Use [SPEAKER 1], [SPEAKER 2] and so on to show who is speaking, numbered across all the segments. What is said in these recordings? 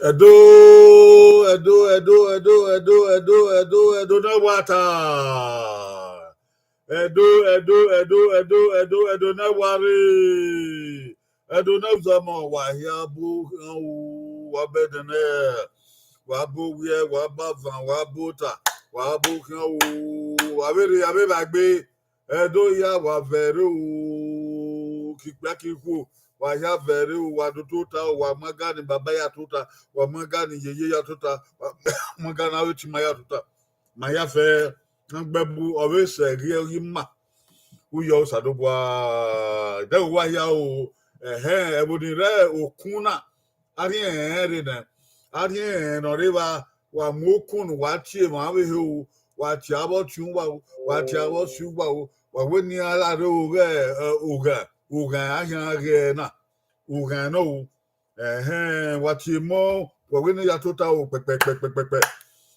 [SPEAKER 1] Edo, no water. Edo, no worry. Edo, no zama, wahiabu, wabedene, wabu, wabavan, wabuta, wabu, wabere, bagbe, Edo, ya, waveru, kiku. Waya veru wadututa wa magani baba ya tuta wa magani yeye ya tuta wa magana uchi maya tuta maya fe ngbebu owese ri ma uyo sadobwa de wa ya o ebodi re okuna ari re na ari no riba wa mokun wa tie ma we hu wa ti abo tun wa ti abo su wa weni ala re uga ahia na uga no wati mo wawini ya tota o pepe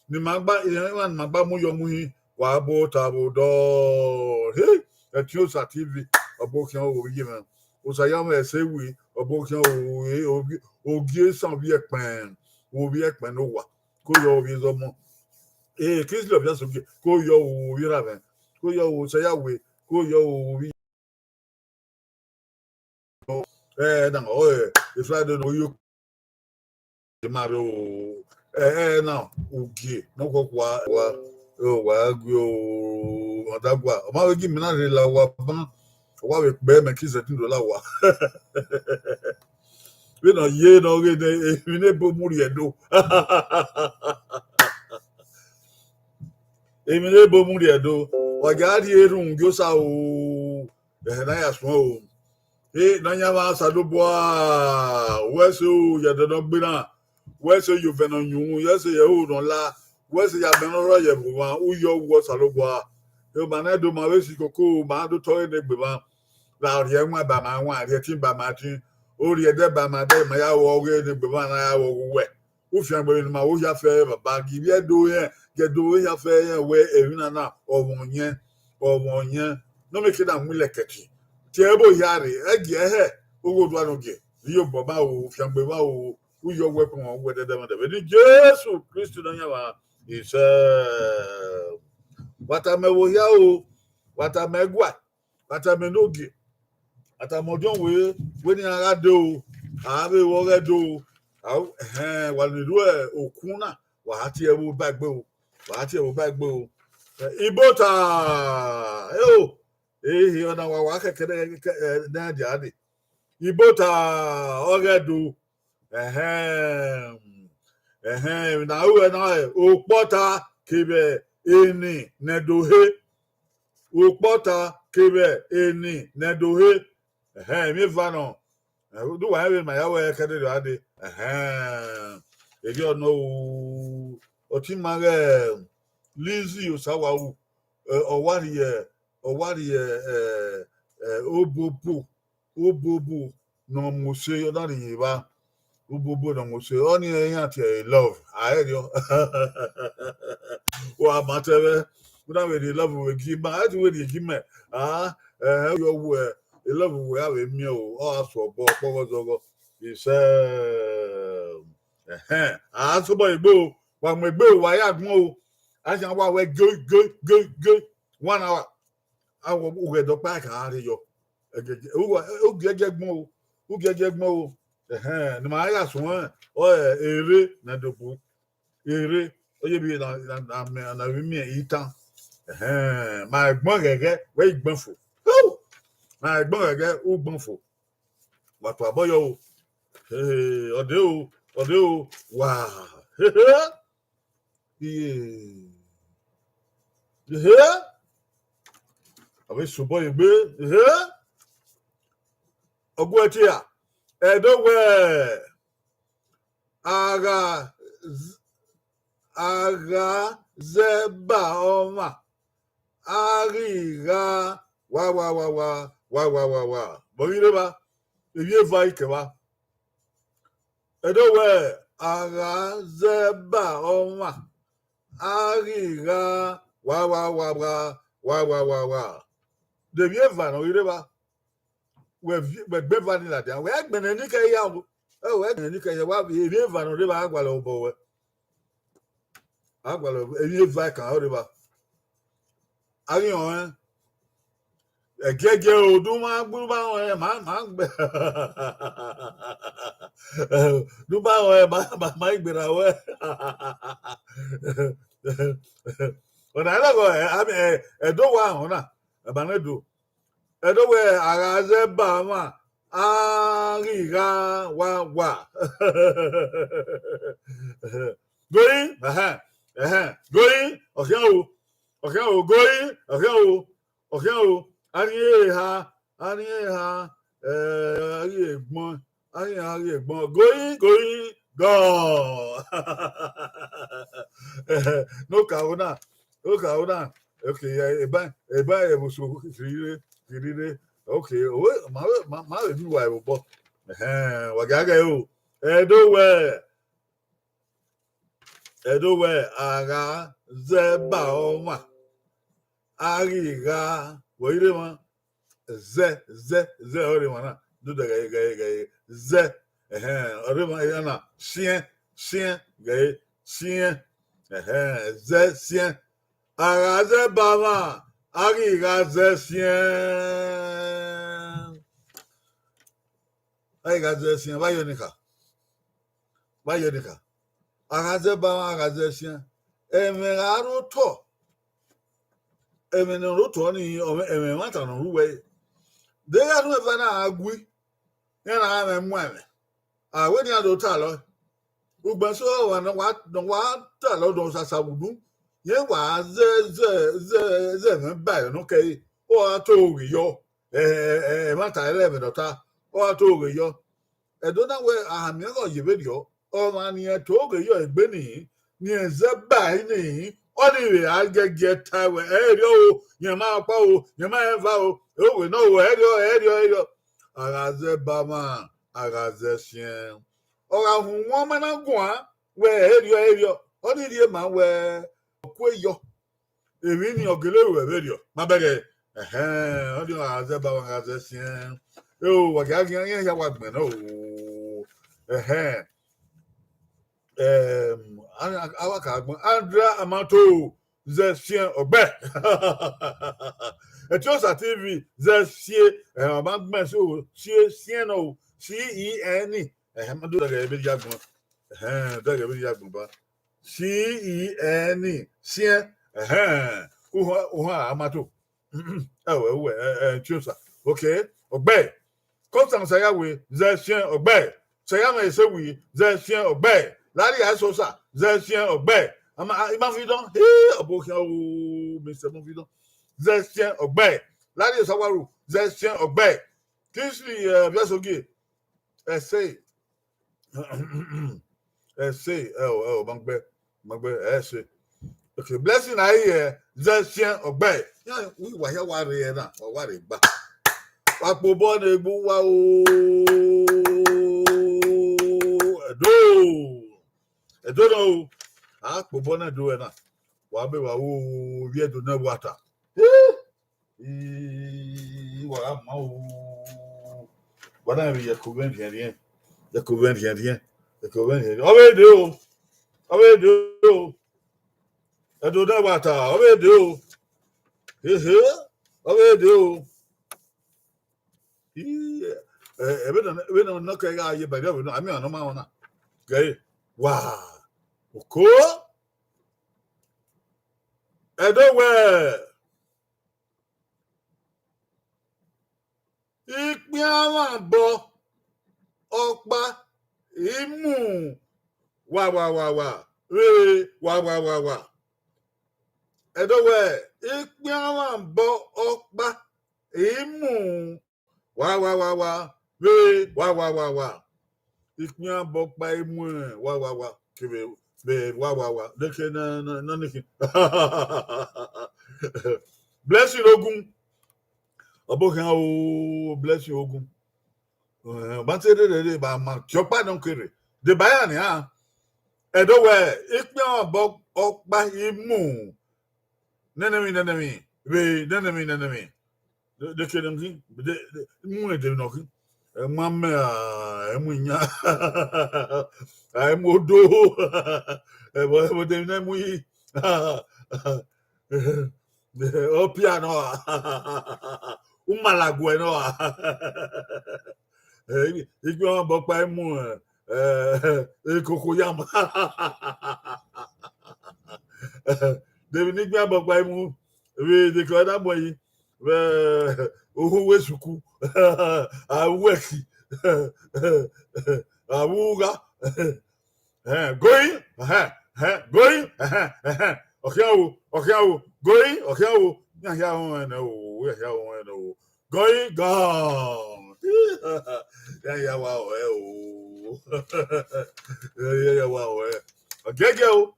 [SPEAKER 1] ni magba mu yo mu hi wa bo ta bo do he etiosa tv obokian o yi man o sa ya mo esewi obokian o ogie san bi epen no wa ko yo obi zo mo kis lo bia so ko yo o wi ra ben ko yo o sa ya we ko yo o wi na if I don't know you Mario now ugie no go wa gyo odagwa o ma we gi mi na re la wa ban wa we pe me ki $17 wa we no ye no ge de mi ne bo muri edo emi ne bo muri edo wa ga di erun gyo sa o na ya so o na nya ma sa do boa we so ya de no gbina wese you venon you yes ye hold on la wese ya benoro ye buwa uyo wo salogwa yo manedo ma wesi koko ma do to ne gbeba la ri enwa ba ma nwa ri tin ba ma tin ori ede ba ma de ma ya wo we ne gbeba na ya wo we u fi agbe ni ma wo ya fe baba gi bi edo yen ge do ya fe yen we ewina na owon yen no me kida mu leketi ti ebo yare egi ehe ogo do anu ge yo baba o fi agbe ba o uyo weapon on wede dem de Jesus Christ na yawa is watamewo ya o watamegwa watamenogi atamodon we ni ara de o are wo re do wa ni ru okun wa ati ewo bagbe o ibota ona wa kekere na di ade ibota oredo na uwe na okpota kebe eni nedohe okpota kebe eni nedohe mi vano do wa we ma ya we kede do ade eri ono oti mare Lizzy Osawawu owari obobo no muse odari ba ubobo no muse oni eyan ti love aerio o amatebe una we dey love we give ma ati we dey give me yo we love we have me o aso bo pogozogo ise so boy igbo wa mo igbo wa ya gun o asan wa we go 1 hour awo uge do pa ka ari yo o gege gbon o ni ma ya sun ere na dobu ere oye bi na mi itan ma gbon gege we gbon fo ma gbon gege o gbon fo wa to aboyo o ode o wa abe subo igbe ogwo ti a edowe aga zeba oma ariga wa boyire ba ewie vai kewa edowe aga zeba oma ariga wa devie va no ire ba we gbeva ni la dia we gbene ni ke ya o Oh, any can you have a river no river Agualo. Agualo, any Vicar, however. Are you on? A gege do my Buba, man, do my be away. When I go, I mean, a do one, a banado. A do where I was a bama. Ariga wa. Going, going, okay, going, okay, Ariha, going, go. No kauna. Okay, eba was really. Okay, my review I will book. Wagaga you. Edowe, aga, zeba, Ariga, wait a minute. Oriwana. Do the gay, Oriwana, Sien, gay, Sien, Sien, Araze Bama, Ariga, Sien. I got this in Vayonica. Araze Bama, Arazesian, Emeraro to. Eminent Tony or Ematan who way. They are never agui, and I am one. I went out to Talo. Ubanso and what Talo knows as I would do. Ye was the bad, okay. Or I told you, Mata 11 or I told you. I don't know where I am never you video, or man near told you a Benny, near the Bani. Anyway, I get tired with Edo, Yama Pow, Yama Vow, oh, we know Edo. Araze Bama, Araze Sien. Or a woman of Gua, where Edo, only the man where Quayo, a mini of Gulu video. My bed, only Araze Bama, Araze Sien. Oh, what I what man, oh, Andra Amato, Zesien Obe. A Josa TV, Zesie, and Amand so, Sieno, CENE, a Hamadu, the Yagun, the CENE, Sien, Amato. Oh, Josa, okay, Obe. Constance Ayawe, Zesien Obe. Sayama is a we, Zesien Obe. Larry Asosa, Zesien Obe. Imafidon, hey, Abokan, Mr. Mofidon, Zesien Obe. Larry Sawaru, Zesien Obe. Kingsley, Biasogi, essay, Magbe, essay. Okay, blessing I hear, Zesien Obe. Yeah, we were here, what are now, or what is back. Papo born a bua do. Know. Ah, Pobona do ena. Wabe wa we do no water. Wa ma Wana we Yakuben here. Yakuben here. Owe do. I do no water. Owe do. Owe do. We don't know guy by the way. I mean, no man. Okay. Wow. Oko. Edowe. Ikpiawa bo. Okpa. Imu. Wa. Re. Wa. Edowe. Ikpiawa bo. Okpa. Imu. Wa. Re. Wa. Ikpiawa bo. Okpa. Imu. Wa. Kebe. Wa. Deke na niki. Bless you, Ogun. Abokan bless you, Ogun. Bantere ba ma chopa don kere. De bayani ha. Edowe ikpiawa bo okpa imu. Nenemi. We nenemi. De kedem ki. De mu de no ki. Mamme Munya. I'm Odo. What the name we oh piano. Umalagueno. If you are about by moon, Cocoyam. David Nick about by moon. We declare that boy. Who was Suku? I work. Awuga. Going. Going. Okay, going. Okay, going, gone. Yeah, wow. Yeah, wow. Okay, go.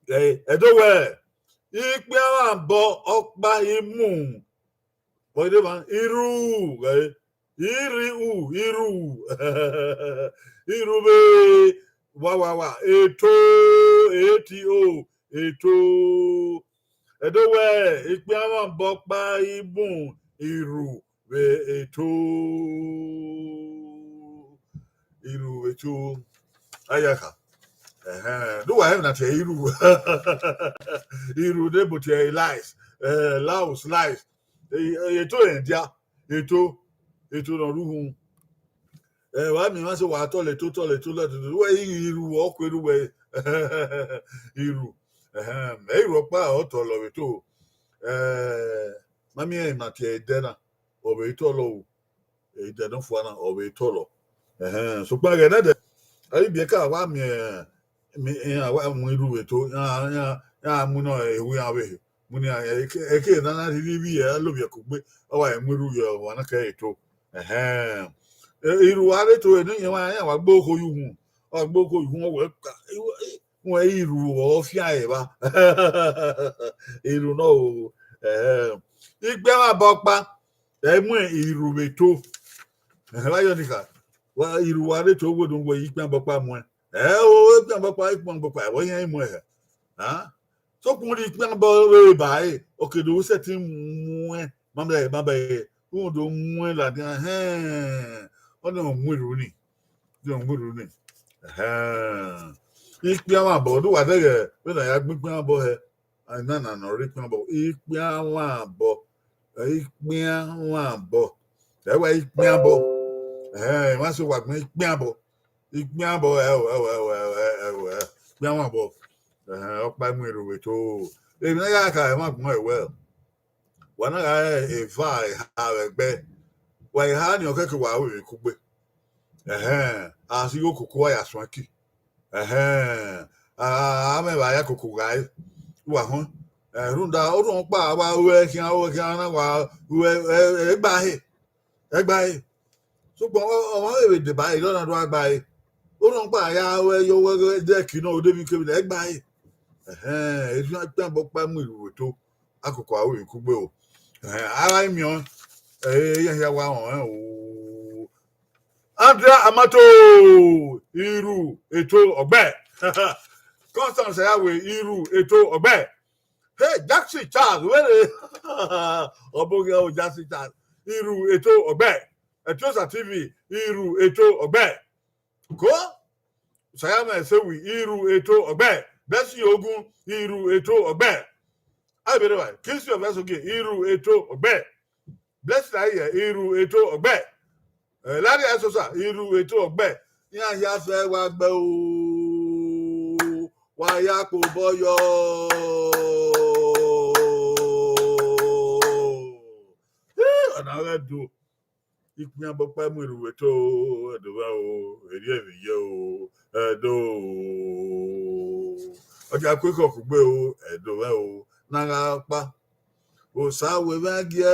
[SPEAKER 1] Edowe. Ikpe bo okpa imu. Boy, iru. Iru. Irube. Wa. Eto. Edowe. Ikpe bo okpa imu. Iru. Eto. Ayaka. Do I have not iru? Iru de but lies. Laos lies. Eto endia. Eto no ruhun. Wa mi ma se wa tole to we iru o kweru we. Iru. Iru pa o to lo to. Mami e ma tie dena. O be to lo. E de no fo na o be to lo. So pa ga na de. Ayi bi ka wa mi wa mu iru we to. Ya mu no ewu ya we. Mu ni eke na na bi ya lo bi ko gbe. O wa mu iru ye wa na ka eto. Iru are to enu yen wa wa gbo ko yuhun o gbo ko yuhun o won iru o fi aye ba iru no igbe wa bopa mu iru beto wa yo nika wa iru are to godun wo igbe bopa mu o igbe bopa ipon bopa wo yen mu so kun ri igbe bo we bai okedo setting mu mama who do more like oh no, Muruni. Don't Muruni. Ik be a board, what when I have been about her. I none no written about ik be a one bo. Ik be a one bo. That way, ik be a bo. Once you walk me, ik be a bo. Ik be a bo. Be a one bo. Up by me with two. If I want more well. One if I have a bed, why had your cake while we could be? As you could quite swanky. I'm a Vayaku guy. Well, Runda, don't buy while working while we buy. So, with the buy, don't drive by. Don't buy where you were deck, you know, David came egg by. It's not done by me with two. I could quite we could go. I'm young. Andrea Amato Iru Eto Ogbe. Constance Yahweh Iru Eto Ogbe. Hey, Jackson Charles, where Obogo Jackson Charles Iru Eto Ogbe. Etosa TV Iru Eto Ogbe. Go Sayama Sewi Iru Eto Ogbe. Bessie Ogun Iru Eto Ogbe. I be right. Kiss your vessel again. Iru Eto Ogbe. Bless that here. Iru Eto Ogbe. Larry Asosa. Iru Eto Ogbe. Ya fe wa gbe o. Wa ya ko boyo. Another do. Ikmi abopa mu Iru Eto Edowa o. Eri eviye o. Edo. Oja kweko kugbe o. Edowa o. Naga pa osa wewagie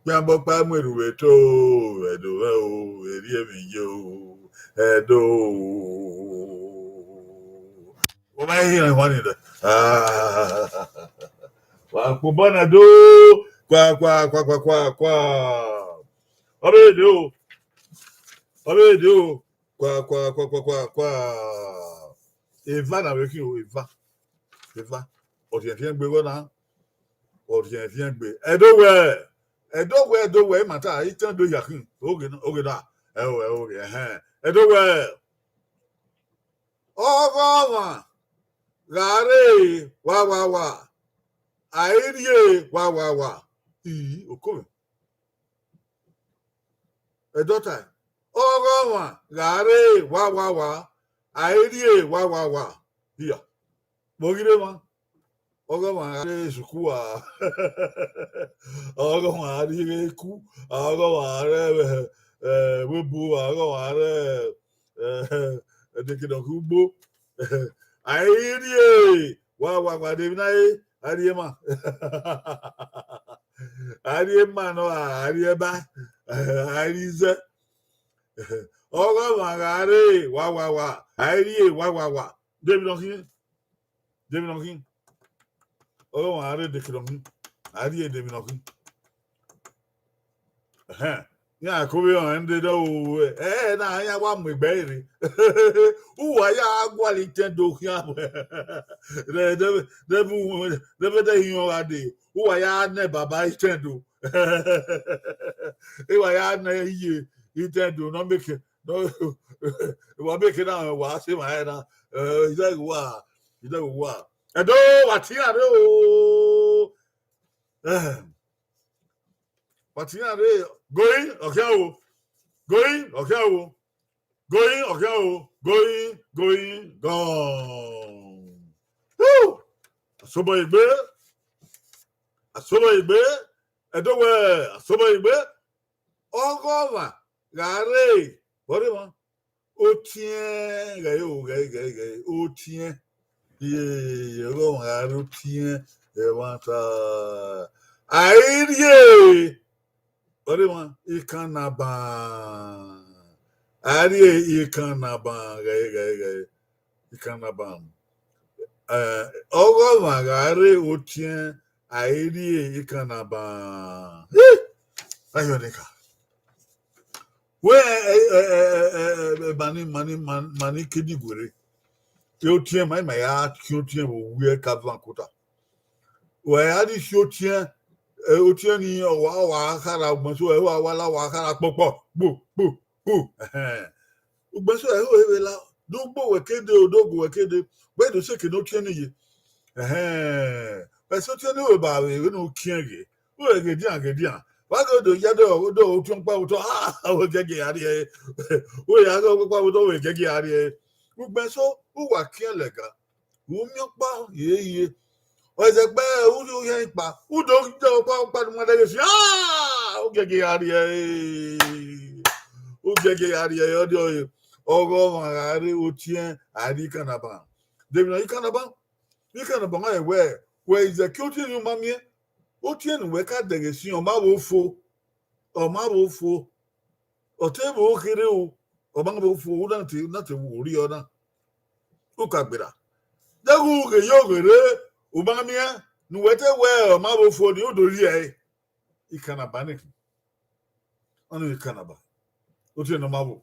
[SPEAKER 1] pe abopa mu Iru Eto Edowe o eri emiye o edo o ma hi won ni wa ko bona do kwa obe do kwa Eva na weki o Eva o ti en gbe wona o ti en gbe Edowe do we mata itan do yakin oge da do we ogoma gare wa airie wa okome edota ogoma gare wa airie wa here mogire ma ogoma gare sukua ogoma airie ku ogoma re webu ogoma re dekido kubo airie wa de nai arie ma arie ma no arie ba arize ogoma gare wa airie wa David Nokin ogoma gare dekido arie David Nokin ya kobe on ende do na ya wa mgbere uwa ya agwalite do ya de hiyo ade uwa ya ne baba itendo uwa ya ne iye itendo no make no wa make na wa se ma na wa edo wa ti are o Patinare going okay gone. Woo! Asobo igbe edowe asobo igbe ogoma gare bori mo otien gayo otien ye ogoma gare otien e wanta airie bori mo ikanaba arie ikanaba gayo ikanaba ogoma gare otien airie ikanaba ayonika we mani kedi gore ti otien mai ya ti otien wo we ka vankota we adi ti otien ni wa kara gbonso wa la wa kara popo gbo gbonso we la dogbo we kede odogo we kede we do se ke no otien ni But so you know about it, we no kienge. We get down. Why go do yado do tumpa to we get out here. We are go we get out here. We be so who wa kien lega. Who mi pa ye. O se pe who yen pa. Who do pa mo de si who get out here. Who get out here odio. Ogo magari utien ari kanaba. Debi kanaba. You can abang where is the cutie you mammy? Otian weka de si o mabofo or table hero or mabofo not a worry or not. Ukabira. The who yoga Ubamia, no wete where or mabofo the odo ye. You can abandon it. Only canaba. Otian mabo.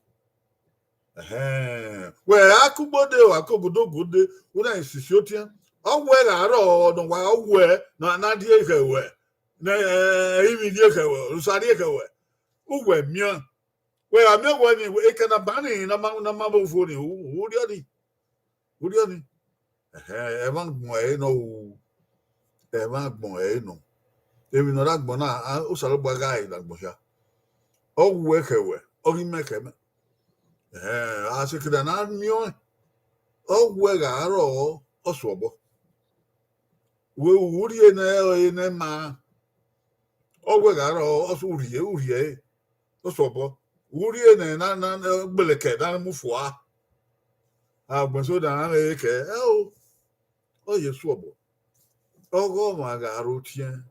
[SPEAKER 1] Where I could go there, I could go good, when I see shooting. Ọgwụ ga-arọ n'ụwa ọgwụ na dị ekewe na imi dị ekewe usari ekewe ugwe mia we amia wani ekana bani na mabo foni uri oni evan gbon no ebi no la gbon na o saro gbaga ila gbon ya ọgwụ ekewe ogi mekeme asikida na mio ọgwụ ga-arọ ọsọgbọ we urie na ma ogwe garo osu urie osobo urie na gbeleke na mufua agbenso da na eke o yesu obo ogo ma garo tie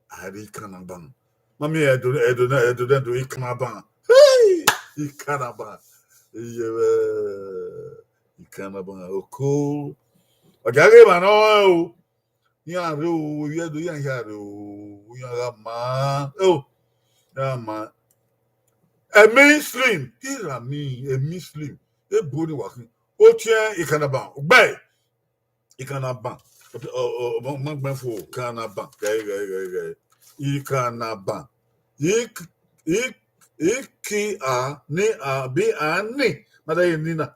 [SPEAKER 1] ari kanaban mami edo ikanaban ikanaban ikanaban oko ogage ma no Yaro, you do yaro, ma. A mainstream, here are me, a mainstream, a body walking. Otia, Ikanaban, bay, Ikanaban, Mangbanfo, Canaban, Ikanaban, iki a ni a bi a ni mada ye ni na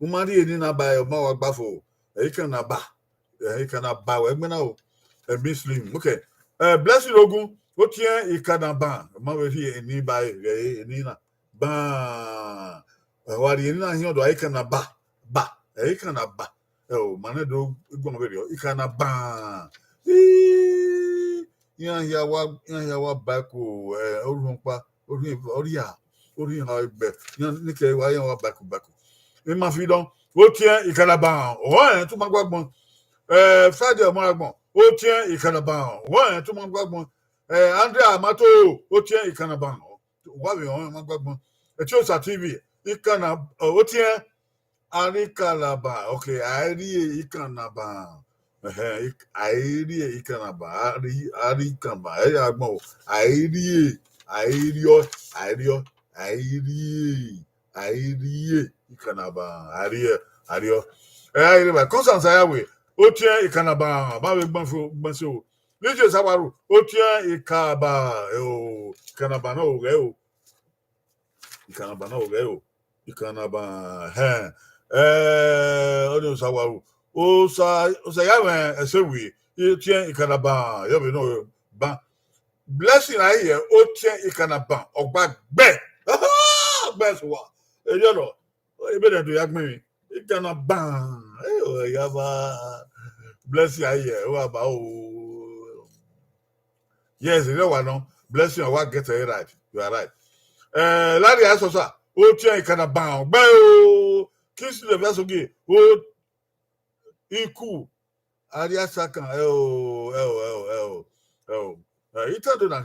[SPEAKER 1] umari ye ni na ba e ma wa gbafo ika na ba we gbena o muslim okay blessing ogun o tie ika na ba ma we ri ni ba e ni na ba wa ri ni na hin odo ika na ba ika na ba o mane do gbon be ri ika na ba yan ya wa ba ko orun pa ori ha igbe yan ni ke wa yan wa ba ko e ma fi don o tie ikalaba o en tu ma gbagbon Friday mo agbon o tie ikalaba o en tu ma gbagbon Andrea Amato o tie ikalaba wa be o ma gbagbon Etiosa TV ikana o tie Arikalaba okay ari ikanaba àìrí ìkànnàbà àríkànbà agbọn àìrí ìkànnàbà àríọ àìrí bá Constance Ayawe ó tiẹ ìkànnàbà báwo gbọ́n sí o níjẹ sáwárò ó tiẹ ìkànnàbà náà ò rẹ o ìkànnàbà ó ní sáwárò o sa ya esewi tie ikanaba yo be no ba blessing aye o tie ikanaba ogba gbe so wa ejo no ebe de do ya gbin ikanaba ya ba blessing aye o ba o yes you know what no blessing wa get it right you are right lari asosa o tie ikanaba ogba o kiss the vessel ge o iku aria sakan ita do na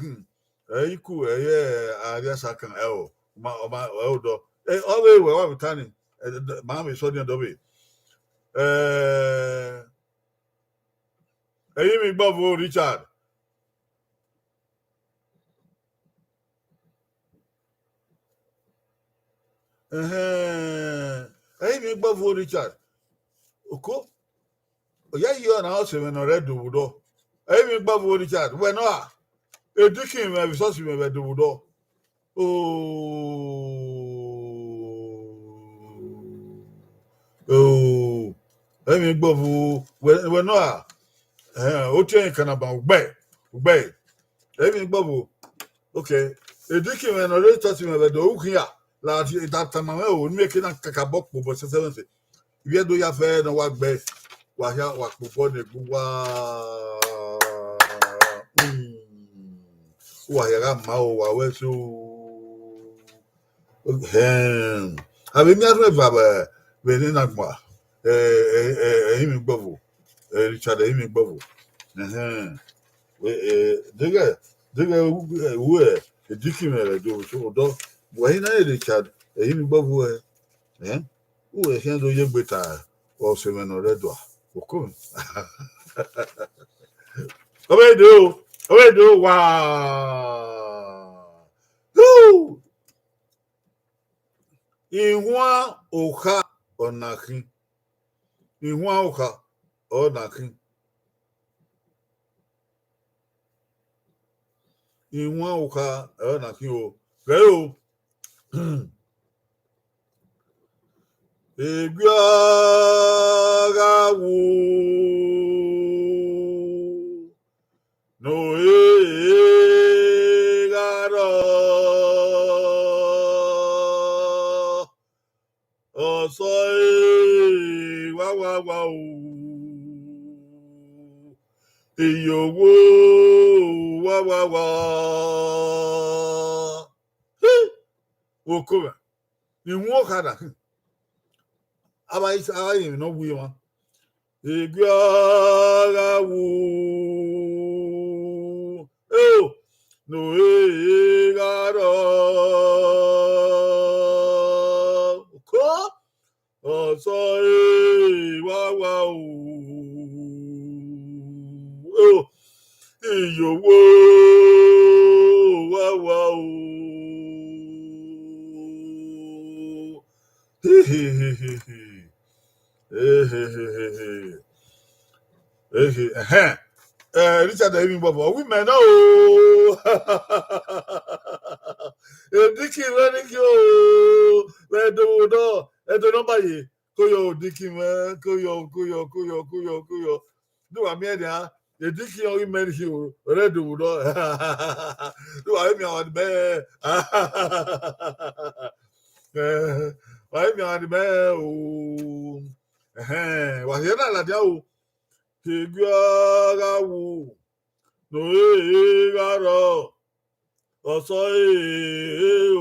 [SPEAKER 1] iku aria sakan ma do always we wa returning ma me so do be mi gbavo Richard mi gbavo Richard oko oya yo na o se me no redo wudo mi gbavo Richard we no a edikin me resource me be do wudo mi gbavo we no a o tie kan ba ugbe mi gbavo okay edikin me no resource me be do ukia la that time me o ni ke na kakabo po bo se ibi do ya fe na wa gbe wa ya wa po ne gwa wa ya ma o wa we so abi mi aso va ba we ni na gba mi gbavo Richard mi gbavo dega wo ediki me do so do wa ina Richard mi gbavo wo e se do ye gbeta o se me no redo oko obedo wa ihwa oka onakin o reo Egbiagawu no egaro oso wa o iyowo wa okora iwon okada abayi no wi won Egbiagawu no egaro ko oso wa o iyowo wa o Richard even Bobo, women, oh, Dicky, running you, where do nobody, Koyo, Dicky, Koyo. Do I mean there? The Dicky only men you, red do, do I mean on the bear? I mean on the bear, oh, was here like you. Tigarawu no egaro oso o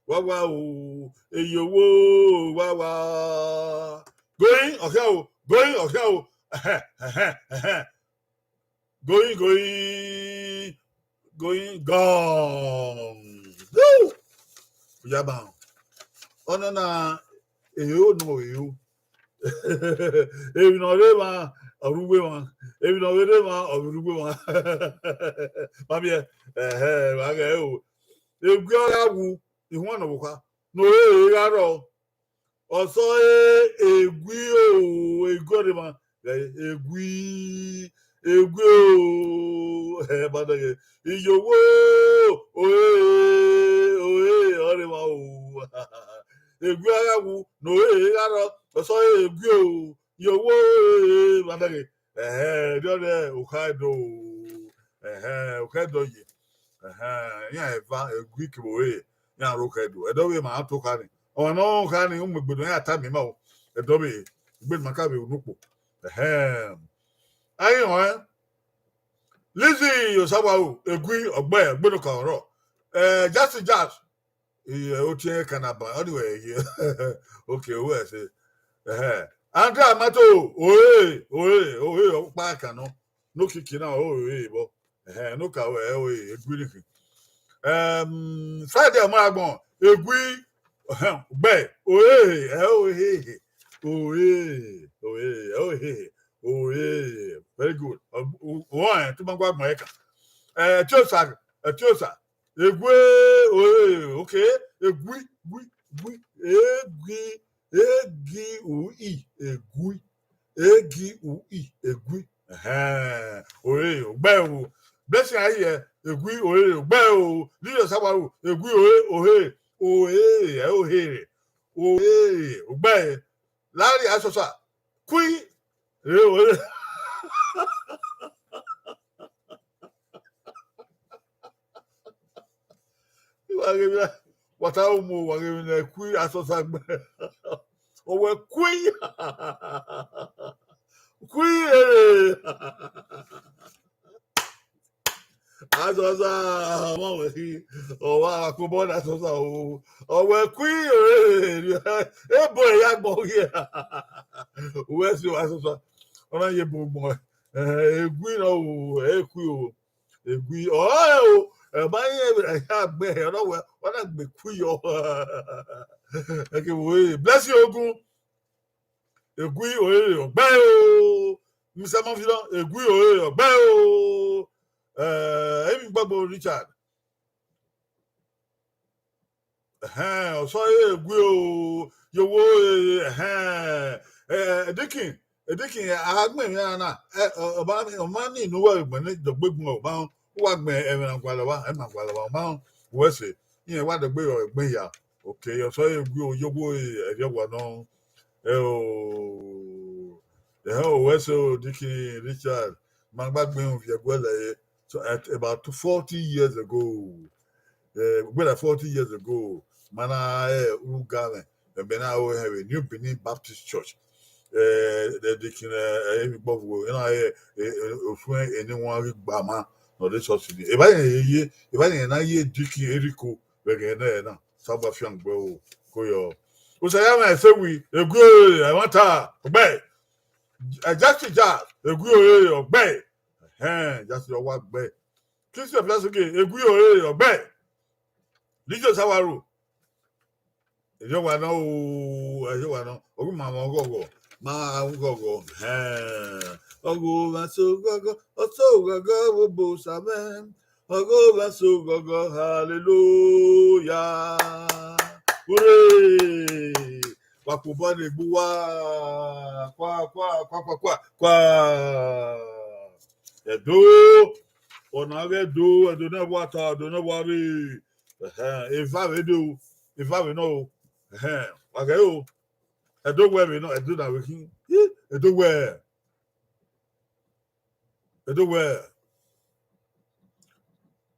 [SPEAKER 1] wawa o eyowo wawa going okay going gone woo yaba ona na eyo no eyo ebi na ọrẹ ma ọrùgbé wọn ebi na ọrẹ ma ọrùgbé wọn mami wàgẹ o egwu ọrẹ wu ihu ọnà bùkwa na ọrẹ ìrarọ ọsọ egwu o egwu ọrẹ ma egwu o badage iyowo ọrẹ ma o egwu ọrẹ wu na ọrẹ ìrarọ ọsọ egwu o yowo badage dọdẹ okado yi ya eva egwu ikibowe ya rokado edowe ma atokani ọ̀nà kani umegbodo ya ata mi ma o edowe igbedu maka be onukpo ayi ho Lizzy Osawa o egwu ogbe gbedu ka ọ̀rọ̀ jazz o tie kanaba anyway okay o ese Andra Amato oye pa kanu no kiki na oye bo no ka oye egwiri Friday mo agbon egwi gbe oye very good one to mangwa agbon eka tiosa egwi oye okay egwi egui oye ogbe blessing aye egui oye ogbe o Lizzy Osawa o egui oye ogbe Larry Asosa kui oye wata umu wage na kui Asosa gbe owe kui Asosa mo we o wa ko bo Asosa o owe kui ebo ya gbo ye we si Asosa ona ye gbogbo egui no o egui o ba ye ya gbe no we ona gbe kui yo we bless you ogun egui oye ogbe o Mr. Monfilo egui oye ogbe o emi gbagbo Richard ọsọ egui o yowo Dikin agbe mi na ọba ni inuwa egbe ni dogbegun ọba wa gbe ẹran gwalawa ọba wẹsẹ ìyẹn wà dọgbe ẹgbẹ ya okay ọsọ egui o yowo ẹyẹwà náà wẹsẹ Dikin Richard magbagbe fiẹgbẹlẹ so at about 40 years ago 40 years ago mana Urugame Bena we have a New Benin Baptist Church the Dikin gbogbo ofun anyone gbama no the church ni e ba yen na ye Dikin Eriko we na saba fian gbo koyo o say am say we egwu I want ogbe just egwu ogbe just your work gbe Christian plus again egwu ogbe Lizzy Osawa ejowa na ogun ma mo gogo ogo ma so gogo bo samen ogo ma so gogo hallelujah hooray wakubo ne gbuwa kwa do ona we do na water do na worry if I do if I know okay o do where we know do na we kin do where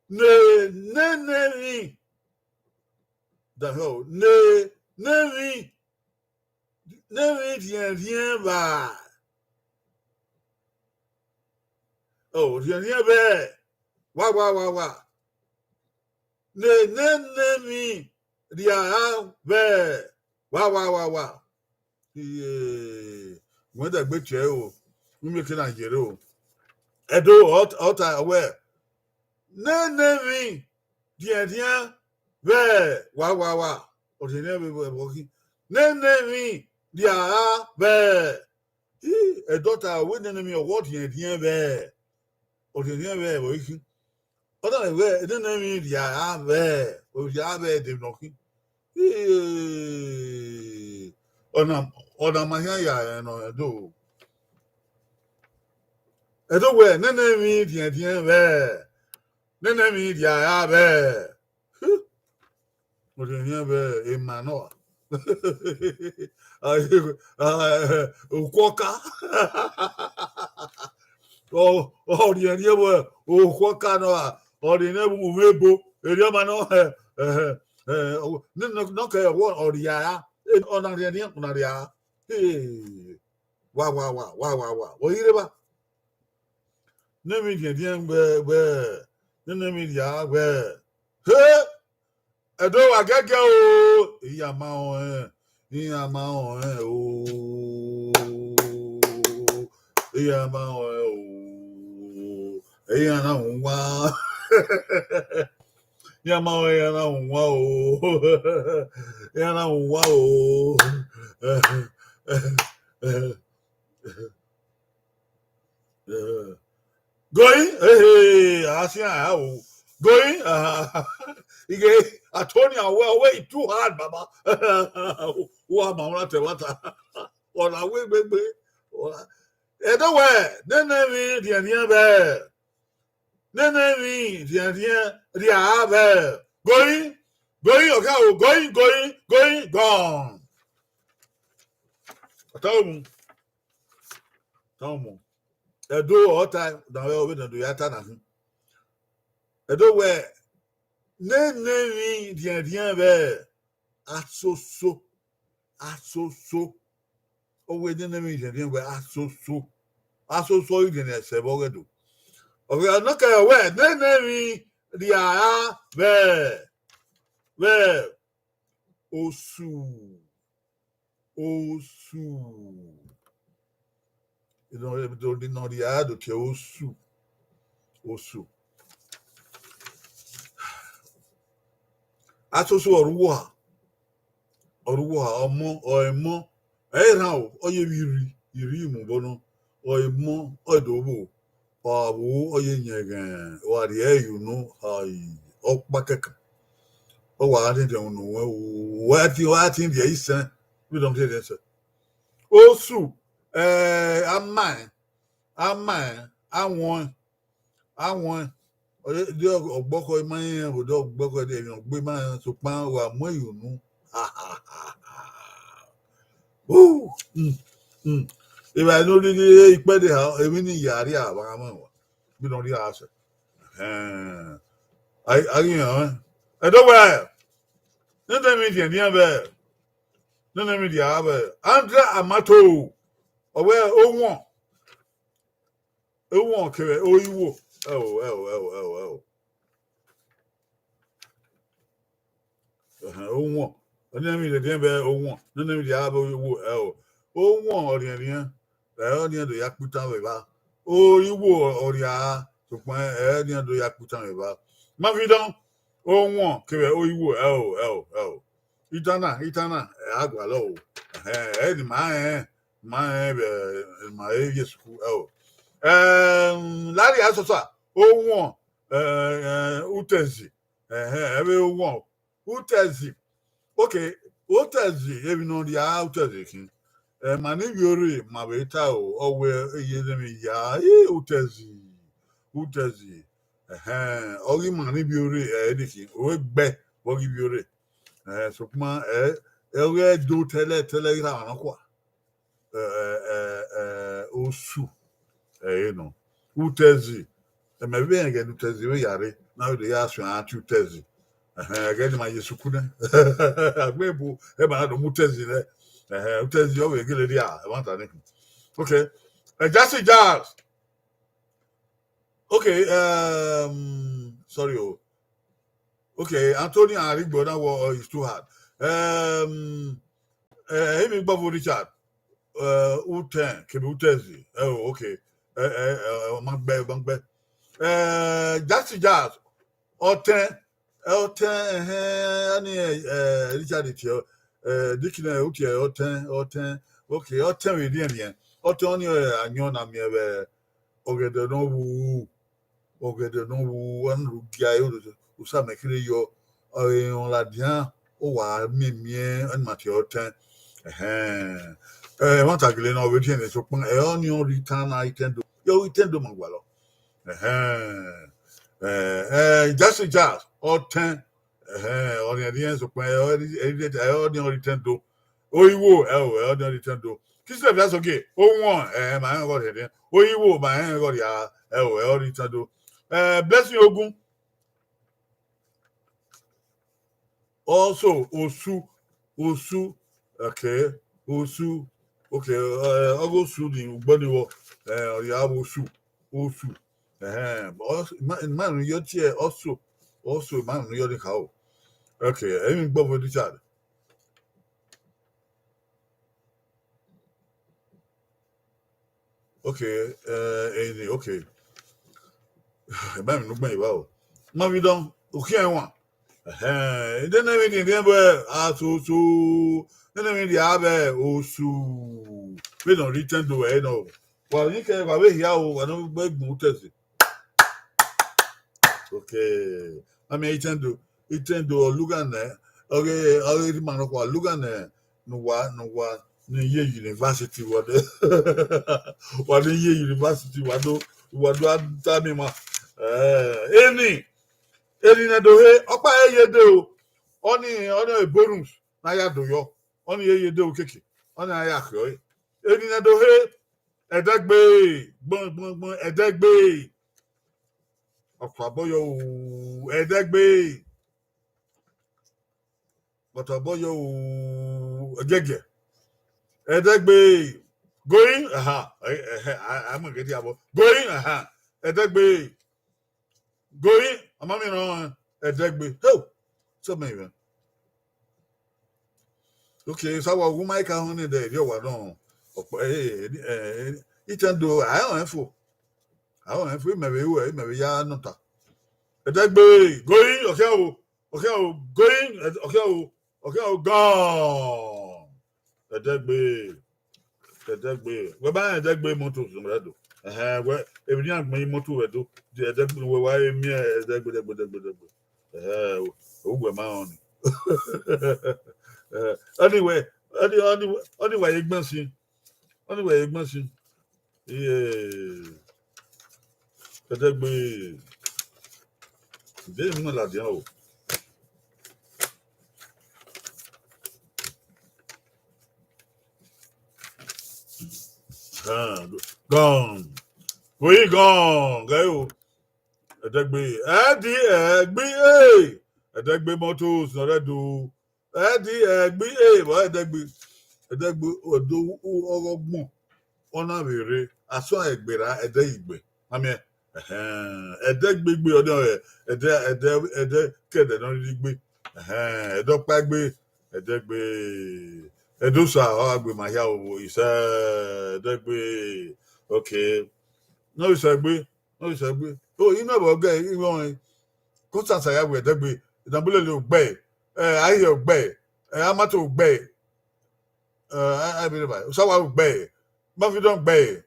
[SPEAKER 1] ne da ho ne rien va oh rien va wa ne mi dia va wa when that gbe che o mi me ke na jere o edo ota where ne mi dia va wa o rien va working ne mi dia va edo ta we ne mi o what rien va o rien va working oda we ne mi dia va o dia va de no ki ona mahia ya no edo we ne mi dia va ne mi dia va o rien va e mano o coca o rien va o coca no o rien o mebo e ria mano no que o ria ona rien ona ria wa o ire ba ne mi dia be ne mi dia be edo agege o iya ma o o iya ma o iya na wa iya ma o iya na wa o iya na wa o going asia o going ige Atonia way too hard baba wa ma won te wata ona we gbegbe edo we nene mi dia be nene mi dia be going okay o going gone Tomu edo ota na we do yata na edo we nene mi dia be asoso o we nene mi dia be asoso ide na se bo do o we no ka we nene mi dia be osu do dia do que osu asoso oruwa omo ran o oye iri mu bono oimo odobo owo oye nyegan wa ri no ai opakeka o wa ri de no wa ti de isan we don't say that osu amai àwọn de ogboko iman o do ogboko de yan gbe ma so pan wa mo yunu ìbá inú lílé ìpẹ́dẹ̀ èmi ní ìyàrí àwọn ọmọ ìwà bí lọ rí àṣẹ àríyàn ẹ̀dọ́gbẹ̀ nínú mi dìẹ̀ ní ẹ̀bẹ̀ nínú mi dìẹ̀ àbẹ̀ Andre Amato ọ̀wẹ́ owó kẹrẹ oyíwò owó nínú mi dìẹ̀ bẹ̀ owó nínú mi dìẹ̀ àbẹ̀ oyíwò owó ọ̀rìnrìn ẹ̀rọ do ya kuta weba oyíwò ọ̀rìà ṣùgbọ́n ẹ̀rọ do ya kuta weba má fi dán ohun kẹrẹ oyíwò ìtànà àgbàlọ ẹni máa yẹ sùkú lárí àṣọṣà ohun utẹ̀zì ẹ̀rẹ ohun utẹ̀zì ok utẹ̀zì ebi náà di utẹ̀zì kí mani biori mabeta o owe eyedemi ya utezi who tells you? Only money beauty, editing, we bet, what give you it. So, come on, do telegram, Osu, you know, who tells you? And maybe I get to tell you, Yari, now they ask you, aren't you tells you? Again, my Yesukuna, Agbebu, Emma, the Mutezi, who tells you, we get it. I want that. Okay, Jesse Jazz. Okay, sorry. Okay, Antonio Arigbo, that was too hard. Amy Babu Richard, Uten, Kibutezi. Oh, okay. Mangbe. Jesse Jazz, Oten, Richard, Dickinson, Oten, okay, Oten with the Indian. Oten, Anyona, me, Ogede no wu one rugia o sa mekire yo on la bien o wa mimie an mati oten want agile na we so pon onion return item do yo item do magwalo just jazz oten on the end so pon onion return do oyiwo onion return do kisle that's okay o won my god here oyiwo my god ya return do blessing Ogun. Also, Osu, okay, Osu, okay, Osu, the Ugbaniwo, Osu, man, you're here also, man, you're the cow. Okay, I mean, Bob Richard. Okay, okay. Man, look me, wow. Mommy, don't, okay, I want. Then I mean, then I mean, the Abe Osu. We don't return to it, no. Well, you can have a here, I don't beg motors. Okay, I mean, it tend to look at there. Okay, already man of what look at there. No one, no year university, what the year university, what do I mean? Any. Erina dohe okpa eyede o oni eborums na ya doyo oni eyede o keke oni aya akyo erina dohe edegbe gbon edegbe okaboyo o edegbe botoboyo o egege edegbe going I'm get abo going edegbe going amami no edegbe oh so maybe okay so what woman can honey there you wa don itendo I don't have maybe ya nota edegbe going okay going okay gone edegbe we ba edegbe motor so redo we ebi an gbon motor we do edegbe we wa emi edegbe ogwe ma on anyway egbon si edegbe de mo la dia o gone we gone gayo edegbe edegbe motos no redo bo edegbe odo orogbon ona bere aso egbera edegbe ami edegbe odo ede kede no rigbe edopagbe edegbe Edusa agbe mahia o ise edegbe okay no isegbe oh you know about guy you know constant ya we edegbe idambule le ogbe aye ogbe amato ogbe I believe by sawa ogbe mafi don gbe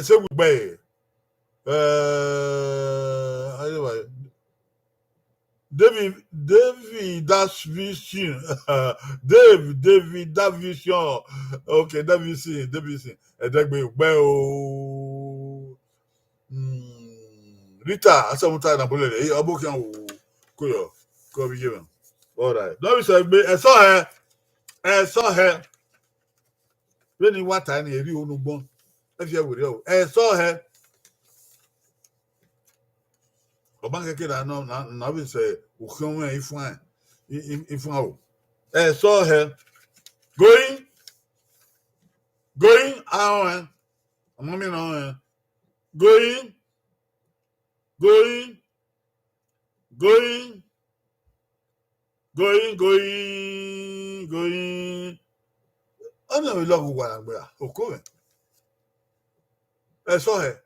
[SPEAKER 1] se ogbe aye by David that's vision David that vision okay Davidson edegbe ogbe o Rita, asamuta na bulele. E abokan wo koyo. Ko bi given. All right. Don't be say me. I saw her. When you what time eri onugbon. If you were o. I saw her. Oban keke na be say ukon ifun o. I saw her going on. Mommy no. Going. I know we love one. Okay. I saw her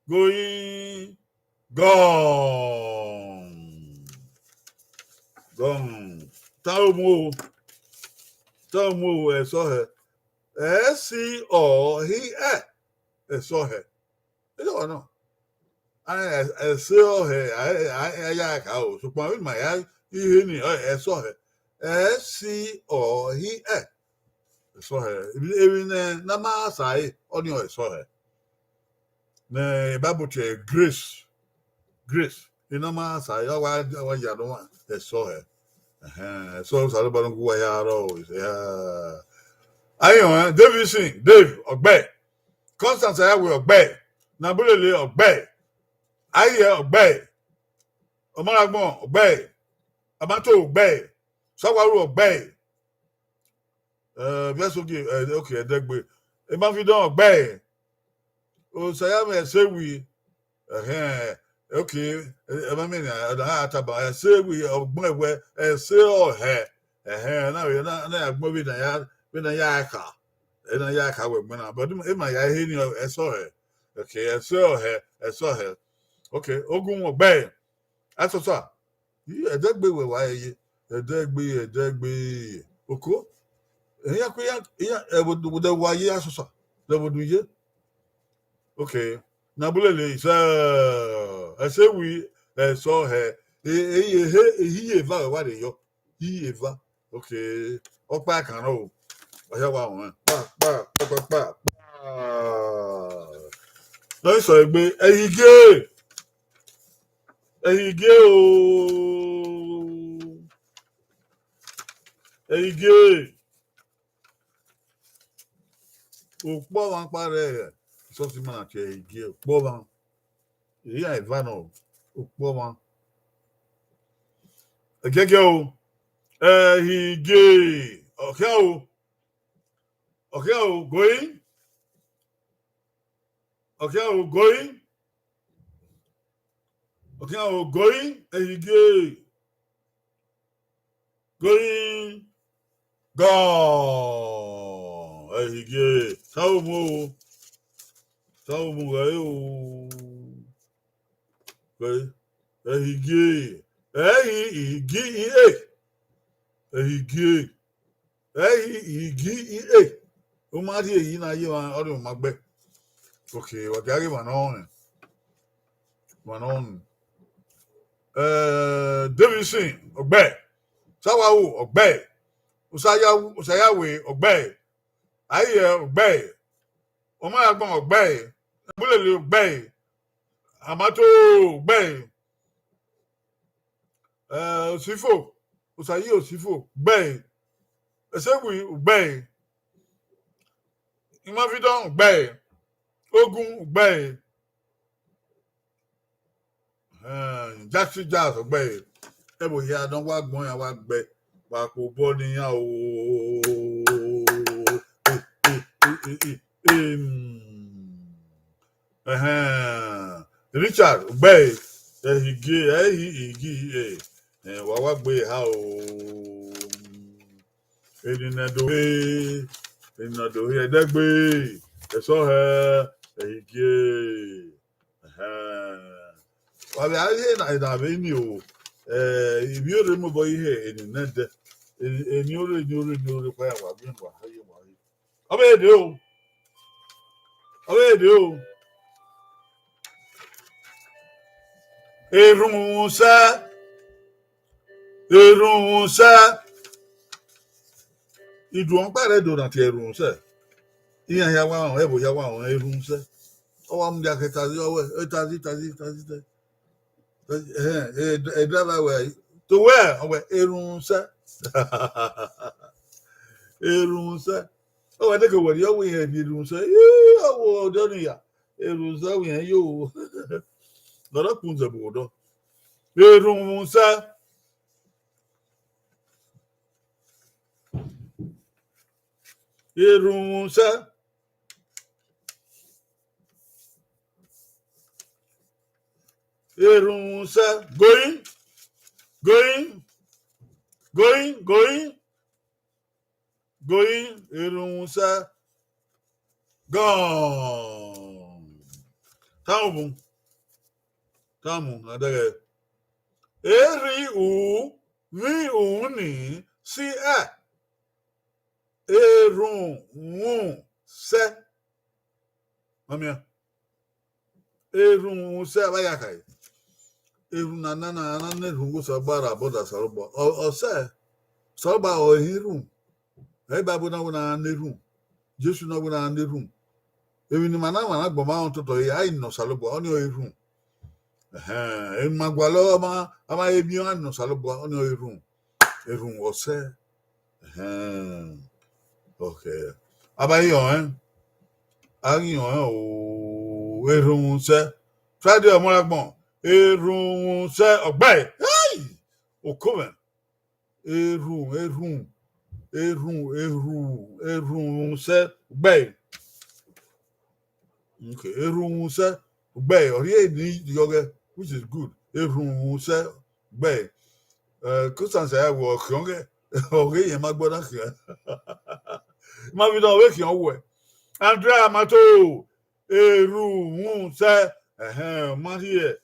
[SPEAKER 1] going, gone. Taumu, I saw her. I saw her. You don't know. I saw her. I so point my eye. I saw her. I saw her. Even Nama Sai, only I saw her. Ne Bible grace. You know, I saw her. So Salabon Guayaro. Yeah. Davidson, Dave, Ogbe. Constance, I will obey. Nabulele, obey. I hear obey. Omaragbon, obey. Amato, obey. Sawaru, obey. Yes, okay, Degbe. Emafidon, obey. O Sayame, say we. Okay, I mean, I say we obey where I say or her. Now you're not moving a yard with a yaka. And a yaka with me, but in my eye, I saw her. Okay, I saw her. Okay, Ogun obey. I saw. You a dog be why a dog be. Okay, would the why I saw. That would do you. Okay, Nabulele, I say we saw her. He ever what you. He ever. Okay, up back and oh. I have one. Nice, I be a gay. O povan pare. So si man che gay. Povan. Yeah, Ivano. O povan. A gay. He gay. Okay, going. Okay, going. Okay, going. He gay. Going. Gone. He gay. Saumu gayo. Okay. He gay. He gay. O ma di eyi na ye wa ori o ma gbe. Okay, wa gari wa on. Davidson ogbe. Sawawu ogbe. Usayawe ogbe. Aye ogbe. O ma gbon ogbe. Bulele ogbe. Amato ogbe. Osifo. Usayi Osifo ogbe. Esewi ogbe. Imafidon ogbe. Ogun ogbe. Jackson Jazz ogbe. Ebo ya don wa gbon ya wa gbe. Wa ko bo ni ya o. Richard ogbe. He wa gbe ha o. Enado edegbe. Eso he igi. Wa bi aye na be ni o. Ibi o re mo bo ihe eni nede. Eni ore pa ya wa bi nwa aye wa. Obede o. Erunsa. Idun pare do na ti erunsa. Iyan ya wa ebo ya wa erunsa. O wa mu ja keta si owe. Tazi. driver where to where erunsa erunsa oh I think what you we have erunsa oh donia erunsa we you lora kunza bodo erunsa erunsa erunsa going erunsa gone tamu adage eri u vi uni si erun se mamia erun se baya kai erun na rungo sabara boda saroba o se saroba o hirun e babu na nerun jesu na nerun ebi ni mana gbo ma on toto ya ino salobo oni o irun e magwalo ama ebi on no salobo oni o irun o se okay abayo ayan o irun se Friday o moragbon irun se ogbe okomen irun se ogbe okay erun se gbe ori ni yoge which is good erun se gbe Christian say wo kionge ori yen ma gbodan kian ma bi don we kian wo Andrea Mato erun se ma ri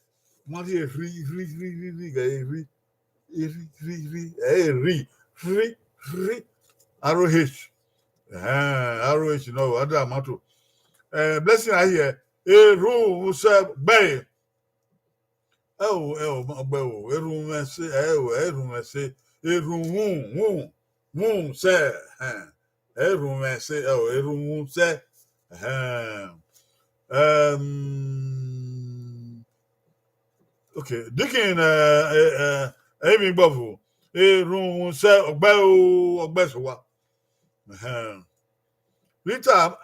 [SPEAKER 1] ROH ROH no Andrea Mato blessing I hear erun se gbe ogbe o erun se erun se erun se erun se erun se okay dikin emi gbofu erun se ogbe so wa Rita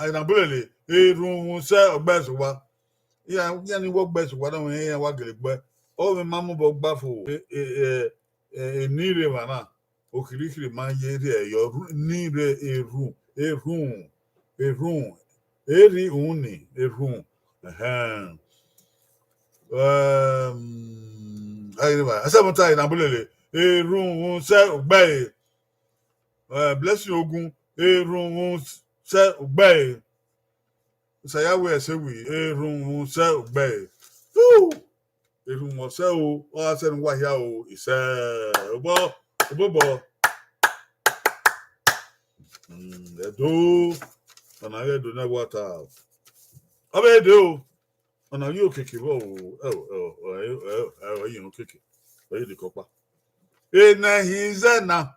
[SPEAKER 1] inabulele erun se ogbe so wa ya ni wo gbe so wa don yen wa gelegbe o mi mamu bo gbafo nire mana okirikiri ma ye re yo nire erun eri uni erun ayiriba asamota inabulele erun se ogbe blessing ogun erun se ogbe sayawe esewi erun se ogbe erun mo se o asen wa hia o ise obo edo ona edo na water obe edo ona yo keke bo yin keke oyi de kopa enahizena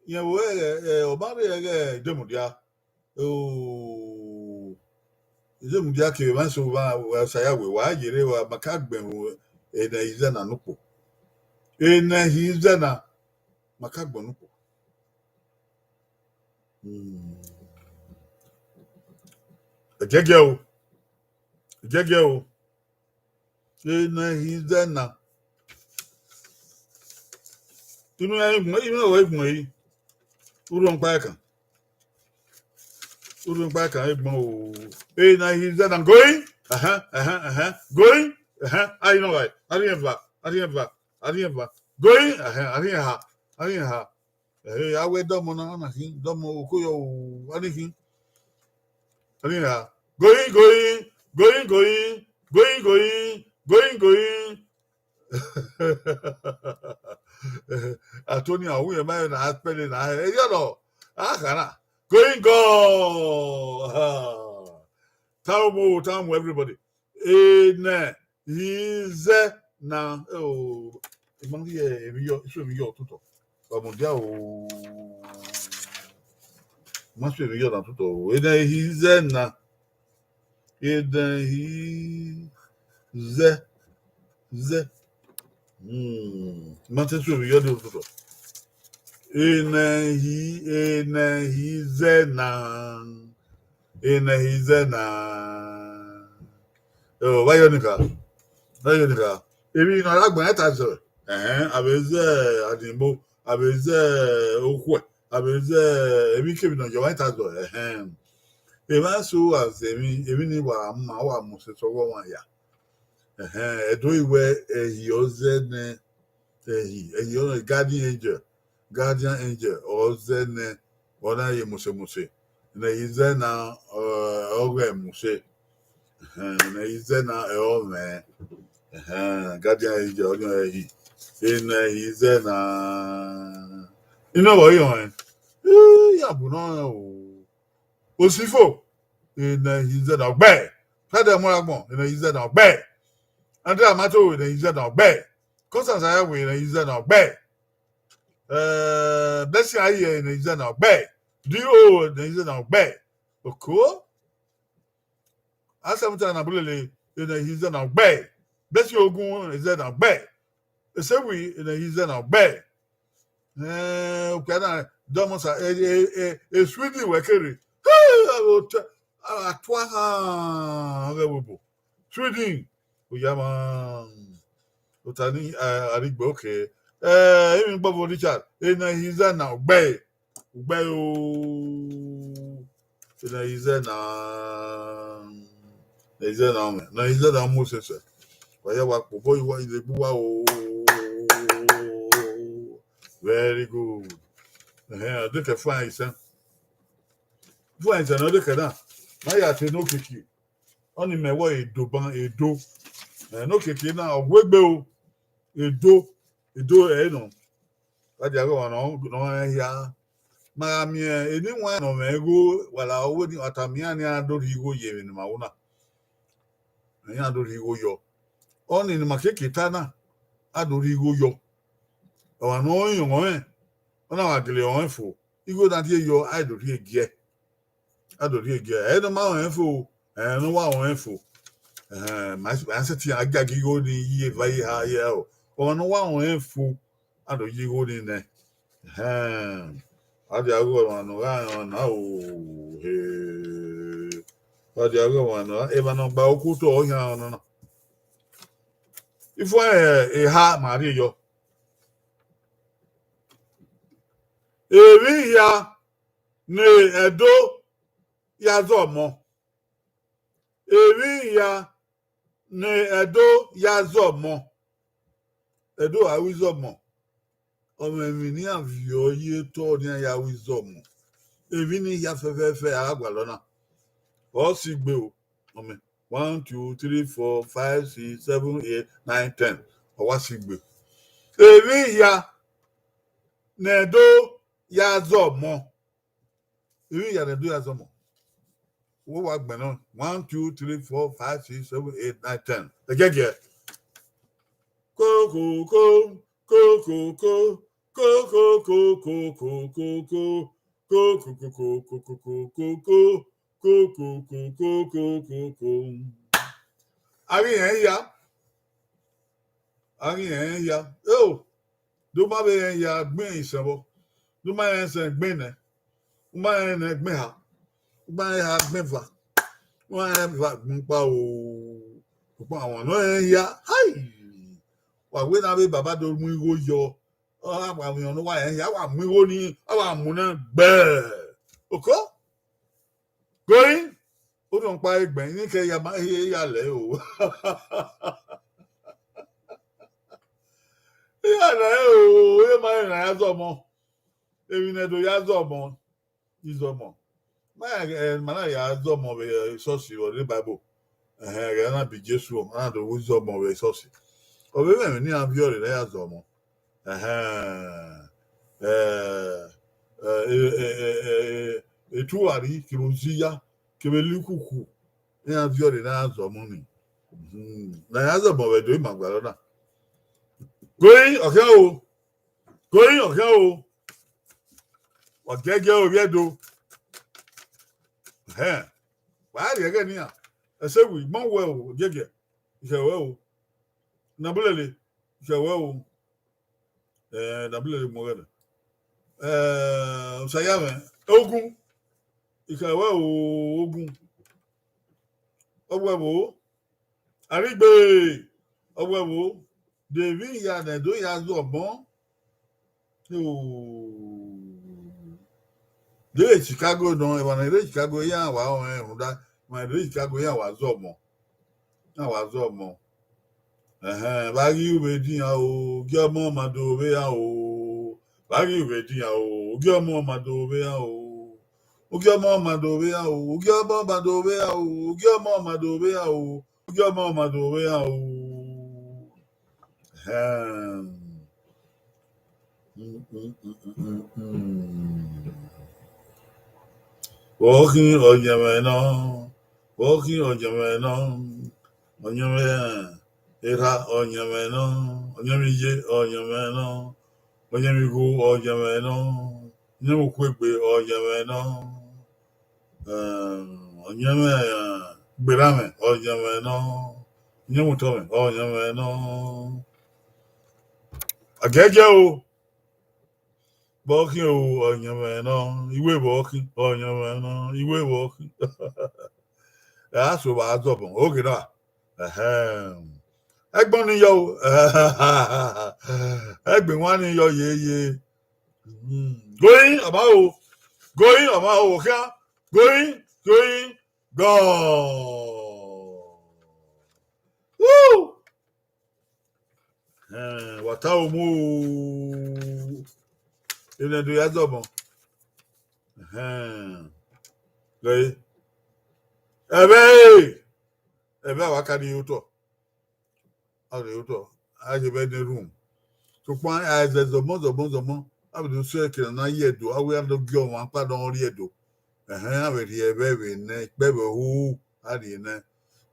[SPEAKER 1] yewo obare ege demudia demudia ke man so ba sayawe wa jere wa makagben enahizena nupo enahizena makagben nupo Gege o enahizena inu ya igun yi uru npa egbon o enahizena going going I know right arieva going ariha awe domo na hin domo okoyo anihin ariha going Atoni awuye ma na apele na yo akara going go tamu everybody he's na imangi mi yo tuto mondia o maso mi yo na tuto he's na Enahi ze ze. Mantesu yodo futo. Enahi zena. Enahi zena. Oh, why you nika? Why you nika? Ebi no agba eta so. Abeze adimbo, abeze okwe, abeze ebi kebi no yo eta so. Ema so as emi ni wa ma wa mo se so wo wan ya. Edo iwe ehioze ne ehio guardian angel oze ne ona ye muse na ize na ogwe muse na ize na ome guardian angel onyo ehi na ize na what you on ya bu no osifo na ize na ogbe fada mo agbon na ize na ogbe Andre Amato na ize na ogbe Constance Ayawe na ize na ogbe Blessing Aye na ize na ogbe Dio na ize na ogbe Oko Asamta na bulele na ize na ogbe Blessing Ogun na ize na ogbe Esewi na ize na ogbe Ukana domosa Sweden wekere atwa ha ngebo Sweden Uyama Utani Arigbo okay even Bobo Richard na ize na ogbe o na ize na Moses waya wa pobo iwa ile buwa o very good de ke fine sen no de ke na ya te no kiki oni mewo edo no kiki na ogwegbe o edo no adi ago no ya ma mi eni nwa no mego wala owo ni atamia ni adori igo yemi ni mauna ni adori igo yo oni ni makeke tana adori igo yo o no yin won ona wa gele won fo igo na die yo adori ege e no ma won fo no wa won fo ma se ti agagi go ni yi vai ha ye o no wa won fo adori igo ni ne Adi ago mano na o Adi ago mano e ba no gba okuto oyan no ifo ha mari yo eri ya ne edo ya zomo eri ya ne edo ya zomo edo awizomo ọmọ mi ní àfihàn yé tó ní ẹ̀yà wisdom èmi ní ìyá fẹ́fẹ́fẹ́ àgbà lọ́nà ọ̀ sì gbé o ọmọ 1 2 3 4 5 6 7 8 9 10 ọwọ́ sì gbé èmi ìyá nẹ̀dó yà zọ̀ mọ́ èmi ìyá nẹ̀dó yà zọ̀ mọ́ owó wa gbẹ̀ náà 1 2 3 4 5 6 7 8 9 10 ẹ̀gẹ́gẹ́ kókòkó. Ari ya do ma be ya gbin isebo do ma en se gbin ne ma en gbin ha ma ya gbin va wa va gbin pa o àwọn no ya hai wa we na be baba do mu igo yo àwọn èèyàn no wa ya wa mu igo ni wa mu na gbe oko going o don pa egben ni ke ya ma ya le o ya le o e ma na ya zo mo e ne do ya zo mo izomo ma na ya zo mo be so si o the Bible ga na bi Jesu na do zo mo be so si o be me ni abiore na ya zo mo etuari kiroziya kebelikuku ni abiore na ya zo mo ni na ya zo mo be do magbalo na going okay o ogege o biedo wa ri ege ni a say we mon well gege well nabulele well nabulele mo gele sayame ogun well ogun ogwebo arigbe ogwebo David ya na do ya zo bon de Chicago don e wana de Chicago ya wa o da ma de Chicago ya wa zo mo na wa zo mo ba ri ube din ya o gi omo ma do be ya o ba ri ube din ya o gi omo ma do be ya o gi omo ma do be ya o gi omo ma do be ya o gi omo ma do be ya o gi omo ma do be ya o Walking on your man, walking on your man, on your man, era on your man, on your midget on your man, on your go on your man, no quick way on your man, on your man, Birame on your man, no Tommy on your man. I get you. Walking on your man, you were walking on your man, you were walking. That's what I was up on. Okay, now. Ẹ̀gbọ́n ni yọ o. Ẹ̀gbìn wọn ni yọ yeye. Going ọba o. Going ọba o. Kíá. Going gone. Woo! Wàtá o mú o. Ilé ẹ̀dùn yá zọ̀bọ̀n. Going. Ẹ̀bẹ̀ wákàtí yóò tọ̀. I give any room. So, why as there's a month I will do circle and I yet do. I will have to go one part on yet do. I have it here, baby, baby, who I didn't.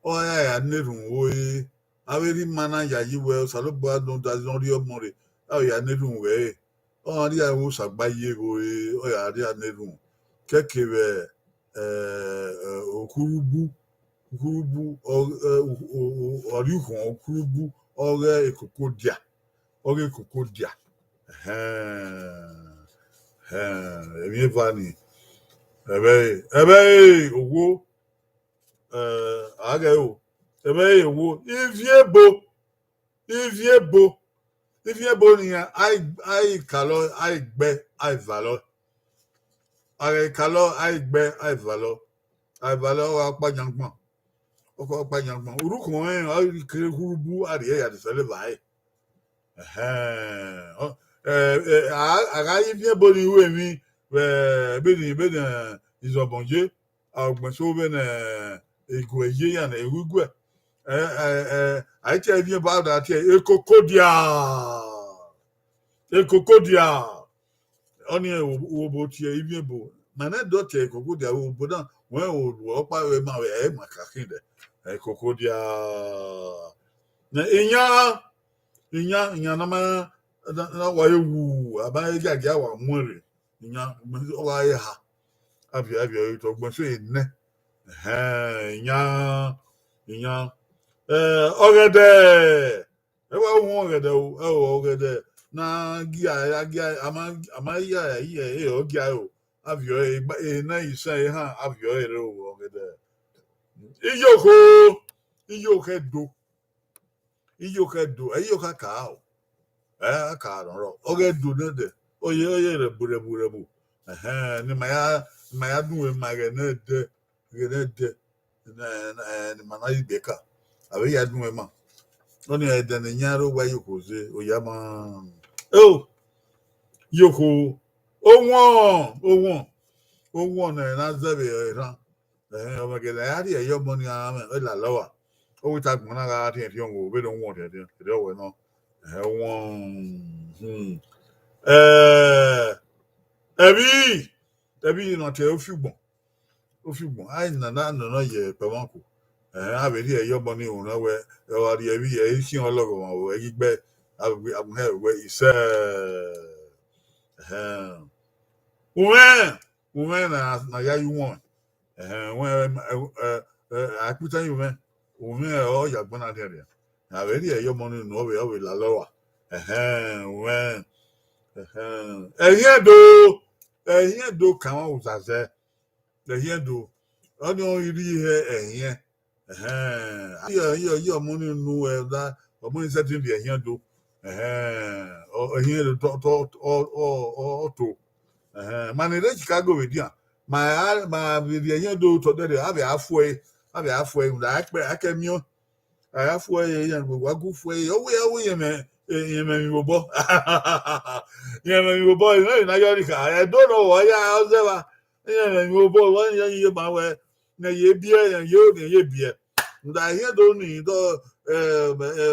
[SPEAKER 1] Oh, I had never way. I really manage you well, Salubad don't does not your money. Oh, yeah, never way. Oh, I was a by you. Oh, yeah, they are never. Keke, Okurubu. Okurubu or you can Okurubu or a cocodia or a cocodia. Funny. Ebe, owo, agao, ebe, owo, if ye bo, I calor, I be, I valor. I calor, I be, I valor. I valor, apa jangman. Ọkọ pàjàngbọ̀n orúkọ wọn kéré húrúbú àríyá yàtọ̀ sẹ́lẹ̀ báyìí. Àráyé bí ẹbọ ni ìwé mi bẹ́ẹ̀ ìzọ̀bọ̀njẹ́ àgbẹ̀sọ́ bẹ́ẹ̀ ègò ẹ̀yẹ yànnà èrúgbẹ̀ àìtí ẹbí ẹbọ àdá àti èkókódìà ọ̀nì òwòbò tiẹ̀ ibi ẹbọ màná dọ̀tí èkókódìà òwòbò náà wọ́n ò ọ̀pá ẹ̀ máa ẹ̀ mà kàkín dẹ̀. Kokodia na inya na wa ewu aba ga wa nwere inya wa ha abia to gbon so enne inya ogede e wa won ogede na gia ama ya ogia o abio na isa ha abio ere o ogede Iyoko do. Iyoka ka o. Ka ro. Oge do ne de. Oye rebu. Ni maya nu ma ge ne de. Ni mana ibeka. Awe ya nu ma. Oni e de ne nyaro wa yoko ze oyama. Oh. Yoko. Owon na zabe ran. Ọmọgẹlẹ àárí ẹyọ mọ ní ara mẹ ọlà lọwà owó tá gbọn náà ara tiẹ fi hàn wò bẹ́ẹ̀ ló ń wọ̀n tẹ̀tẹ̀ tẹ̀tẹ̀ ọ̀wẹ̀ náà ẹbí ìrántí ó fi gbọ̀n àì nàná yẹ pẹ̀wọ́n kù àbẹ̀rí ẹyọ mọ ní òun náà wẹ ẹwà rí ẹbí ẹ kí wọn lọrọ wọn wọ ẹyí gbẹ àbùhẹ wẹ ìṣe wùmẹ́ nà yá yú wọn. akuta yume umi o ya gbona de na we ri eyo mo nu o we la lowa we ehien do kan wa uzaze ehien do oni o ri ihe yo mo nu da o mo setting de ehien do ehien do to man in Chicago with you ma the ehien do to de have afwe I can you afwe yan go wagu fwe o we ye me mi bobo ye me mi bobo na yo ni ka I don't know why I was ye me mi bobo won ye ma we na ye bie yan ye bie nda ehien do ni do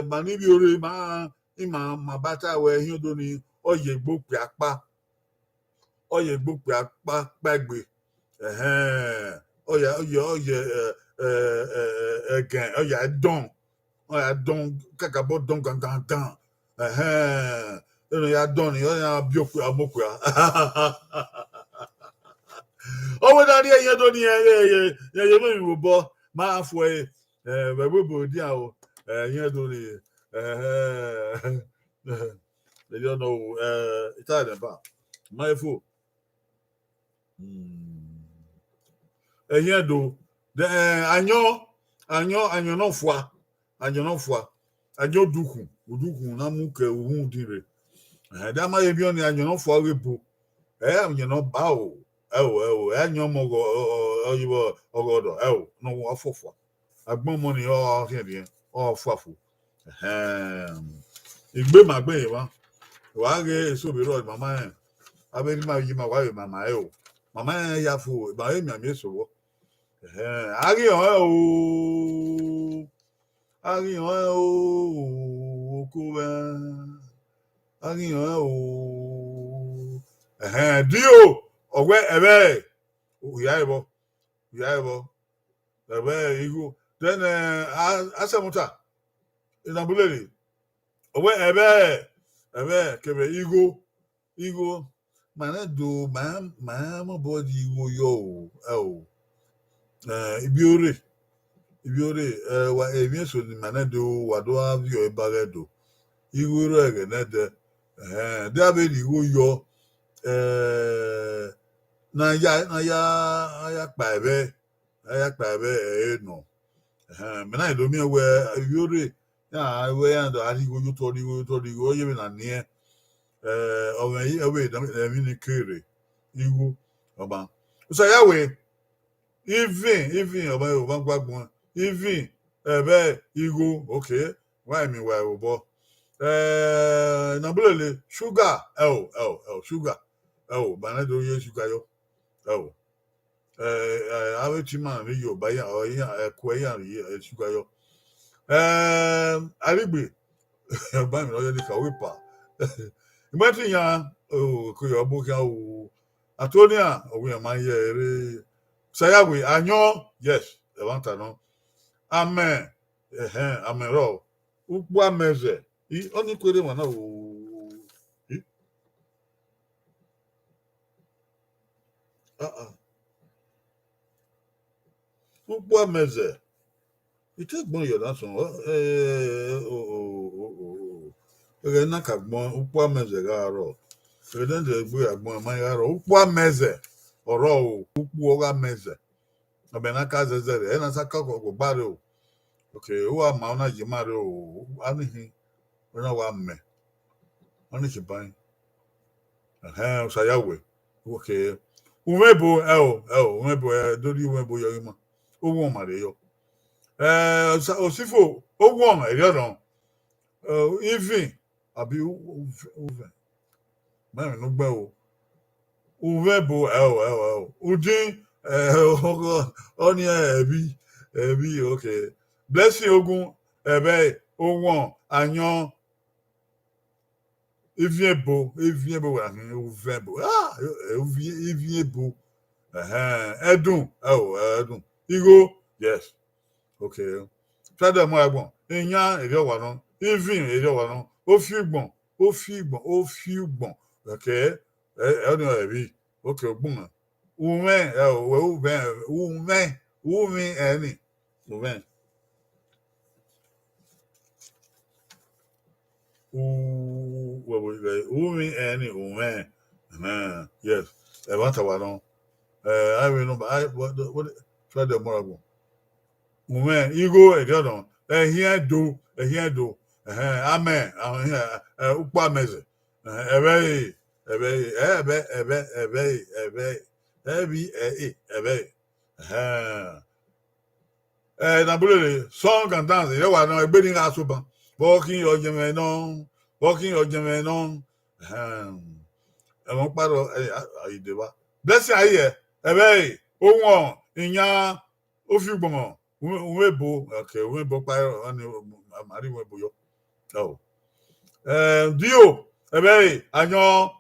[SPEAKER 1] mani bi ore ma bata we ehien do ni oye gbope apa pagbe oya again oya don kakabo don gangan ya don ni oya bioku amoku we dari eyan do ni ye me wo bo ma fo we bo di a o eyan do ni they don't know Italian ba my fool eyan do the anyo no foa anyo duku na mu ke ohun dire da ma ye bi oni anyo no foa we bo anyo no ba o anyo mo go oyibo ogodo no afofo agbon mo ni o tin o fafo igbe ma gbe yin wa ge so bi ro mama abeli ma yi ma wa we mama mama ya fo ba e mi ami so wo ari o ko ba ari o dio ogwe ebe uya ebo ebe igu then asemuta inabulele ogwe ebe kebe igu mana do ma body igu yo ibiore wa ebi so ni mana do wado avio ebaredo igu ro ege na de da be igu yo na ya pa ebe no mena do mi we ibiore ya we and ari go you to go ye na nie owe ewe da mi ni kere igu oba so ya we even oba gbagbon even ebe igu okay why me why obo na bulele sugar sugar bana do ye sugar yo awe chima ri yo ba ya o ya ko ya ri sugar yo aligbe ba mi lo ye ni ka we pa imagine ya ko yo bo ka o atonia owe ma ye ere sayawe anyo yes e want no amen amen ro ukpu ameze oni kwere mo na o ukpu ameze ite gbon yo na so na ka gbon ukpu ameze ga ro den de gbo agbon ma ga ro ukpu ameze oro ukpu o ga ameze obena ka zezere na saka ko gbare o okay o ma ona ji mare o anihi ona wa mme oni ji ban o sayawe okay umebo umebo dori umebo yo ma o won mare yo osifo o won e ro even abi uve ma no gba o umebo udin oni ebi okay blessing ogun ebe owon anyan eviebo wa ni uvebo eviebo edun edun igo yes okay sada mo agbon eyan ere wa no even ere wa no ofigbon okay oni ebi okay ogbon ume eni Amen. Umi any Amen. Yes. I want to know. I remember. What? Try the more. Amen. You go again. Here do. Here do. Amen. Ukwa meze. Ebe. Na bule song and dance. You wa no egbe ni asuban. Walking your jemeno. Walking your jemeno. Ẹ̀wọ̀n pàrọ̀ àyèdèwà. Blessing ayé ẹ̀bẹ̀ ohun ìyá ó fi gbọ̀mọ̀ òun èbò ọ̀kẹ́ òun èbò pàrọ̀ ọ̀ni àmàrí òun èbò yọ. Díò ẹ̀bẹ̀ àyàn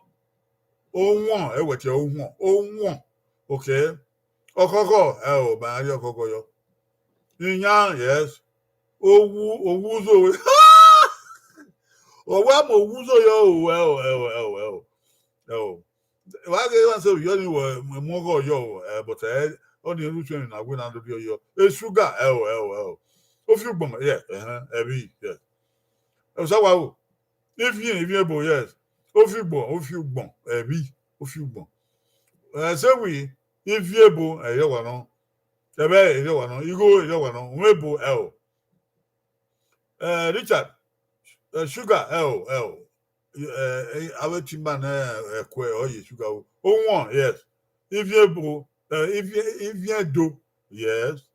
[SPEAKER 1] ohun ẹ̀wẹ̀tẹ̀ ohun òkè ọkọ̀kọ̀ ò bá rí ọkọ̀kọ̀ yọ. Ìyá yes owú zò ọwọ́ àmọ̀ owú zò yọ why they want to say you were more yo but only routine na go na do yo sugar of you bom yeah every yes so wow if you bo yes of you bom every of you bom say we if you bo yo wa no ebe yo wa no you go yo wa no we bo Richard sugar our timber sugar. Oh, one, yes. If you do, yes.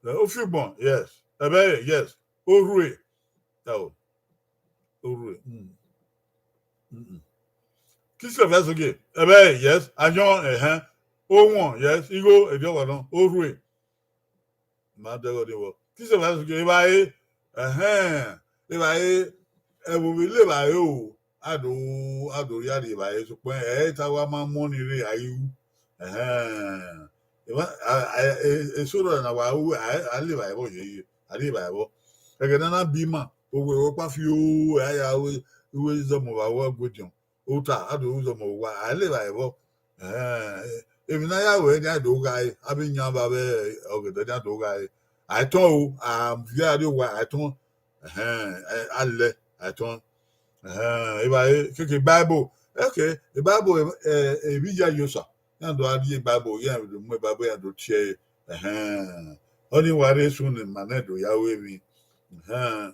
[SPEAKER 1] If you bon, yes. Yes. Orue. Oh. Orue. Qu'est-ce que ça fait ce yes. Agnon, oh, one, yes. Igo, et bien, voilà. Orue. Madame, qu'est-ce que ça fait ce we live ado yari ba yeso pe ta wa ma mo ni re ayu so ro na wa u ali ba bo ye ali ba bo e ga na bi ma owe o pa fi o aya we zo mo ba wo gbojon o ta ado zo mo wa ali ba bo emi na ya we ga do ga abi nya ba be o ga da do ga I ton am via wa I ton alle I ton Bible. Okay, the Bible Vija Yosa. And do I be Bible? Yeah, my Bible and do chair. Only worry soon in Manedo Yahweh me.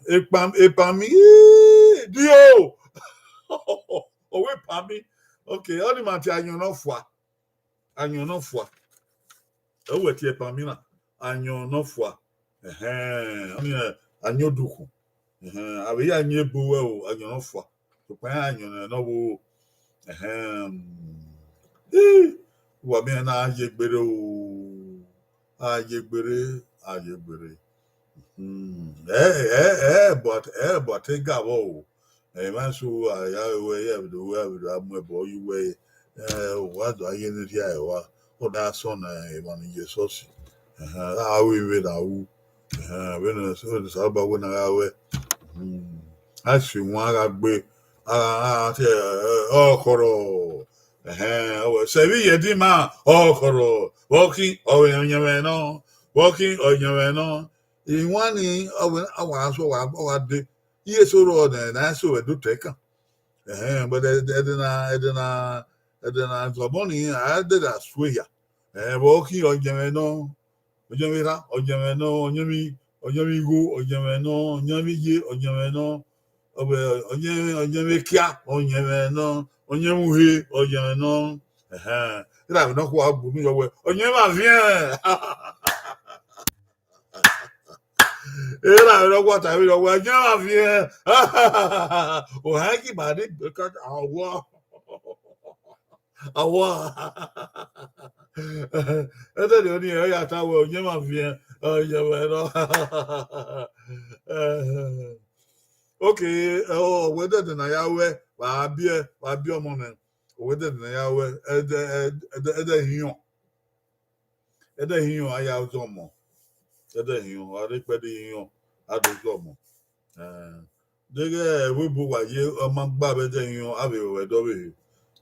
[SPEAKER 1] Epam me. Dio. Oh, wait, Pammy. Okay, only my time you know for. And you know for. Oh, what ye Pamina. And you know for. And you do. Abi ya nye buwe o anyo fwa to pa anyo na wo wa me na ayegbere o ayegbere but ga wo man so ya we ya do we am bo you we wa do aye ni ya wa o da so na e man Jesus we na wu we na so ba wo na we asi wọn ara gbé àti ọkọrọ ṣebí yẹdí máa ọkọrọ wọkí ọyẹmẹ náà ìwọn ni àwọn aṣọ wà dé iye sọ̀rọ̀ ọdẹ náà sọ ẹdọ tẹkàn bọdẹ ẹdínà zọmọ ni àádẹdà sọyà wọkí ọyẹmẹ náà ọjọmi igbó ọjọmẹ náà ọjọmi yé ọjọmẹ náà ọjọmi kíá ọjọmẹ náà ọjọmi he ọjọmẹ náà kíra àbí náà kó wa gbòmí yọwọ ọjọmi máa fi kíra àbí náà kó wa tàbí yọwọ ọjọmi máa fi òhàn kì bá dé gbẹkọ àwọ ẹtẹ ni ó ní ẹyà táwọ ọjọmi máa fi ọjọmẹ náà. Okay, whether the Nayawe, Wabia Monan, or whether the Nayawe, Eda Hion, I have Zomo. Eda Hion, I repeat Hion, I do Zomo. They will be you among Babba de Hion, I will do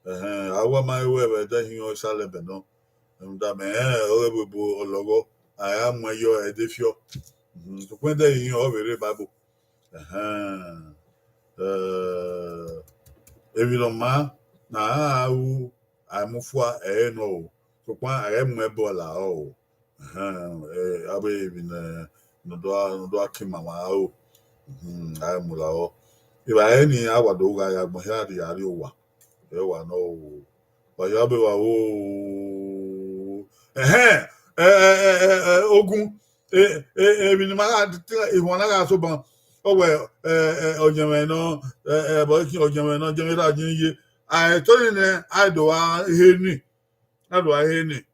[SPEAKER 1] I want my way, Eda Hion Salabano, and that man, will be a logo, aya mwayo edefio kwenda yin o bere bible evidoma na au amufua no so kwa aya mwebola o abe bin no do akima ma o aya mula o iba eni awado ga ya gbo ya di ari owa ewa no oya be wa o ogun ebi ni mara ihun na so ban owe ojewe no bo ki ojewe no je ra jin ye ai to ni ne ado a heni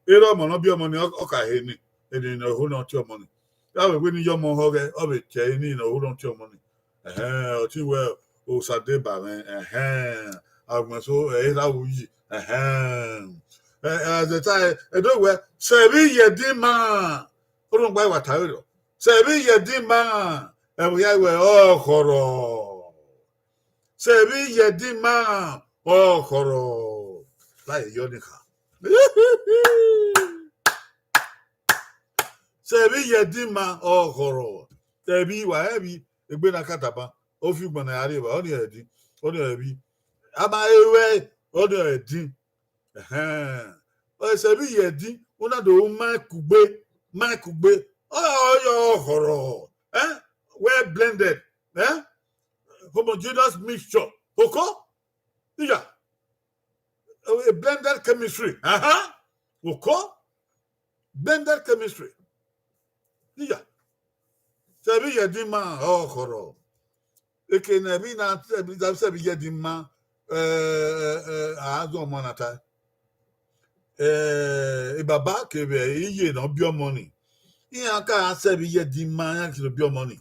[SPEAKER 1] ero mo no bi omo ni o ka heni eni no hu no ti omo ni ya we ni yo mo ho ge o be che ni no hu no ti omo ni o ti we o sa de ba me agbon so ra wuyi the time do we sebi yedima orun gba wa tayo sebi yedima we ya we khoro sebi yedima khoro lai yo ni ka sebi yedima khoro sebi wa ebi egbe na kataba o fi gbon na ari ba o ni ebi ama ewe o ni edi sebi yedi una do makugbe yo horo well blended homogeneous mixture oko yeah a blended chemistry oko blended chemistry yeah sebi yedi ma horo ekene bi na sebi yedi ma azo monata baba kebe iye no bio money iyan ka sebi ye di man ki bio money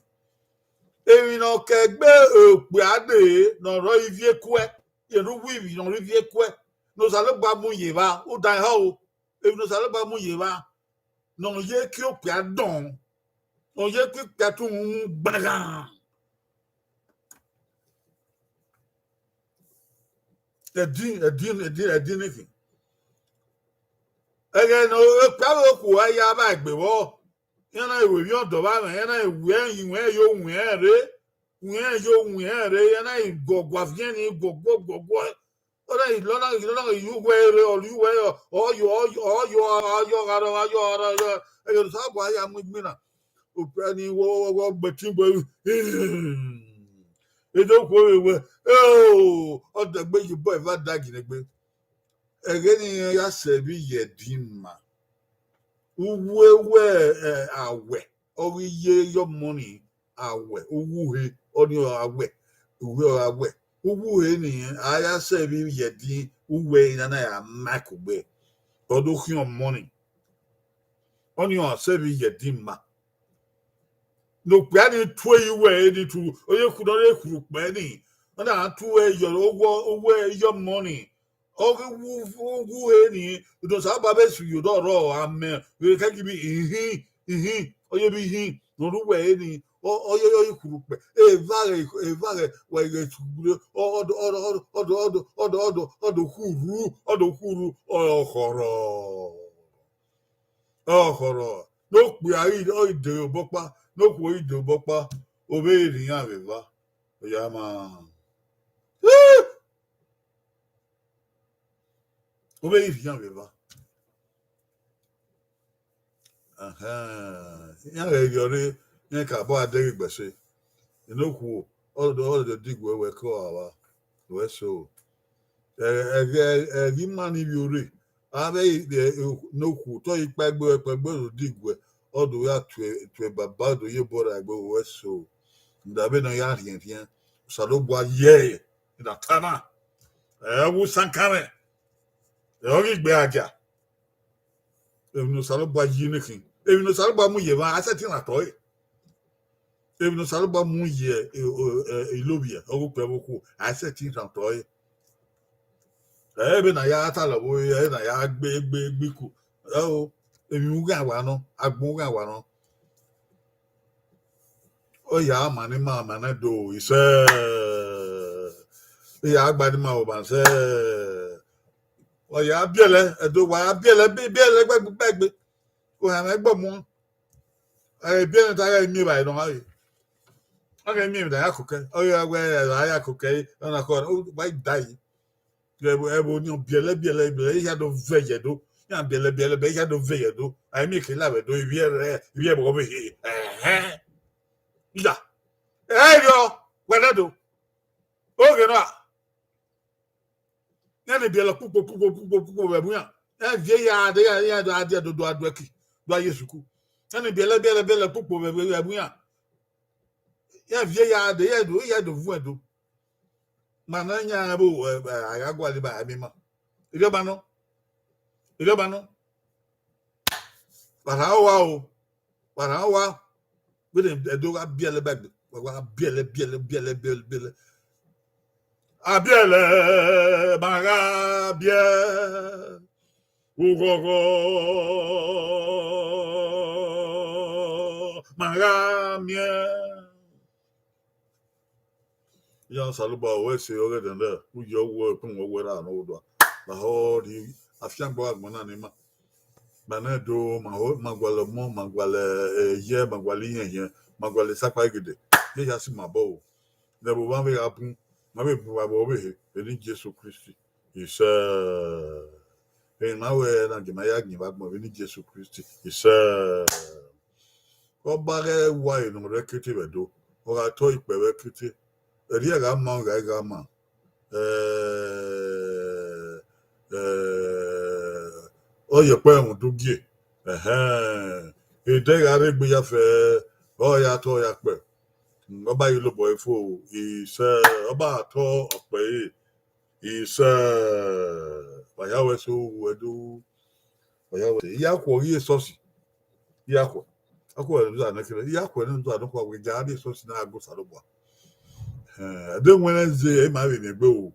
[SPEAKER 1] emi no kegbe ope ade no ro ivie kwe ye ru wi no ivie kwe no sale gba mu ye ba o dan ha o emi no sale gba mu ye ba no ye ki ope adon no ye ki tatu mu gbaga edin anything again no pawo ku aya ba gbewo yana iwe bi odo ba me yana iwe yiwe yo re yana igogwa vien ni gogbo ora ilona yuwe re oluwe oyo ayo sa gwa ya mu gbina opani wo gbetimbo edo ko ewe odo gbe yibo eva dagi ne gbe egeni ya sebi yedima uwewe awe oriye your money awe uwuhe oni awe uwe awe uwuhe ni aya sebi yedi uwe na ya makugbe odo hion money oni o sebi yedima no gba ni tu iwe ni tu oye ku do le kuru pe ni na tu owo your money ogu eni do sa ba be su yo do ro amen we ka gibi oye bi hin no ru we eni oye kuru pe vare we ge tu odo kuru ohoro no pe ari o ide obopa no ku ide obopa obe eri yan beba oya ma obe eri yan beba yan re yore yan ka bo aderi gbese inoku all the dig we ko awa we so egi mani bi ore abe noku to ipagbe do dig we odo ya tu baba do ye bora gbe we so ndabe no ya rien salo boa ye na tana wu sankare ori gbe aja no salo boa yi nikin no salo boa mu ye ba aseti na toy no salo boa mu ye ilobia ogu pe boku aseti na toy ebe na ya tala bo ye na ya gbe ku emi ga wa no agbon ga wa no o ya mani ma na do ise ya agba ni ma o ba se o ya biele edo wa biele gbegbe o ha me gbo mu bien ta mi ba no ai. Okay, mi da yakoke. Oh ya we yakoke on akọ why die. Ebo ni biele ya do veye do. Ya biele be ya do veye do. Ai mi ke la be do iwie bo be he. Ya. Yo, wele do. Oge no a. Ya ne biele pupo be bu ya. Ya vie ya do ade do aki. Do ayesuku. Ya ne biele pupo be bu ya. Ya vie ya do vu do. Mana nya bo agagwa le ba amima. Iroba no. Para wa. We dey do biele bag. Wa biele. Abiele maga bie. Ugogo maga mie. Ya saluba we se ore den there. Who you wo pun wo wera no do. La ho di afian bo agmona ni ma. Bana do magwale ye magwale yen magwale sakwa gede. Ye ya si mabo. Ne bo ban we apun. Ma be bu abo be he ni Jesu Christi. Isa na we na de maya gni ba mo ni Jesu Christi. Isa ko bare wa no rekete be do. O ga to ipe rekete. Eri ga ma ga ma. Oye pe won do gie. Ede ga re gbe ya fe. O ya to ya pe. Oba yi lo boy fo. Isa oba to ope. Isa Bayawe so wedu Bayawe yakwo ye sosi yakwo akwo wedu za na kire yakwo ne ndo adokwa we jade sosi na ago salobwa de Wednesday e ma we ne gbe o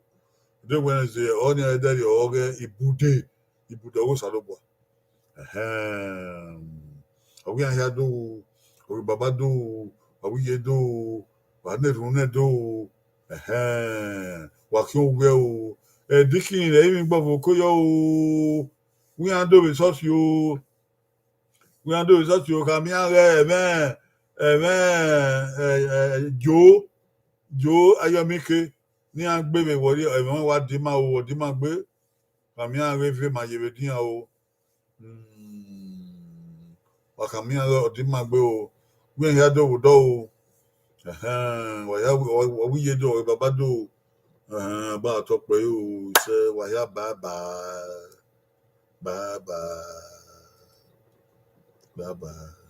[SPEAKER 1] de Wednesday oni edari oge ibude go salobwa ogi an ya do ogi baba do ogi ye do wa ne rune do wa ki o we o dikin le mi gbo ko yo o we an do resource yo ka mi an re jo ayomike ni an gbe me wori e won wa di ma gbe ka mi an re fe ma ye din o wa ka mi an re di ma gbe o we ya do o wa ya we ye do baba do ba to pe o se wa ya bye bye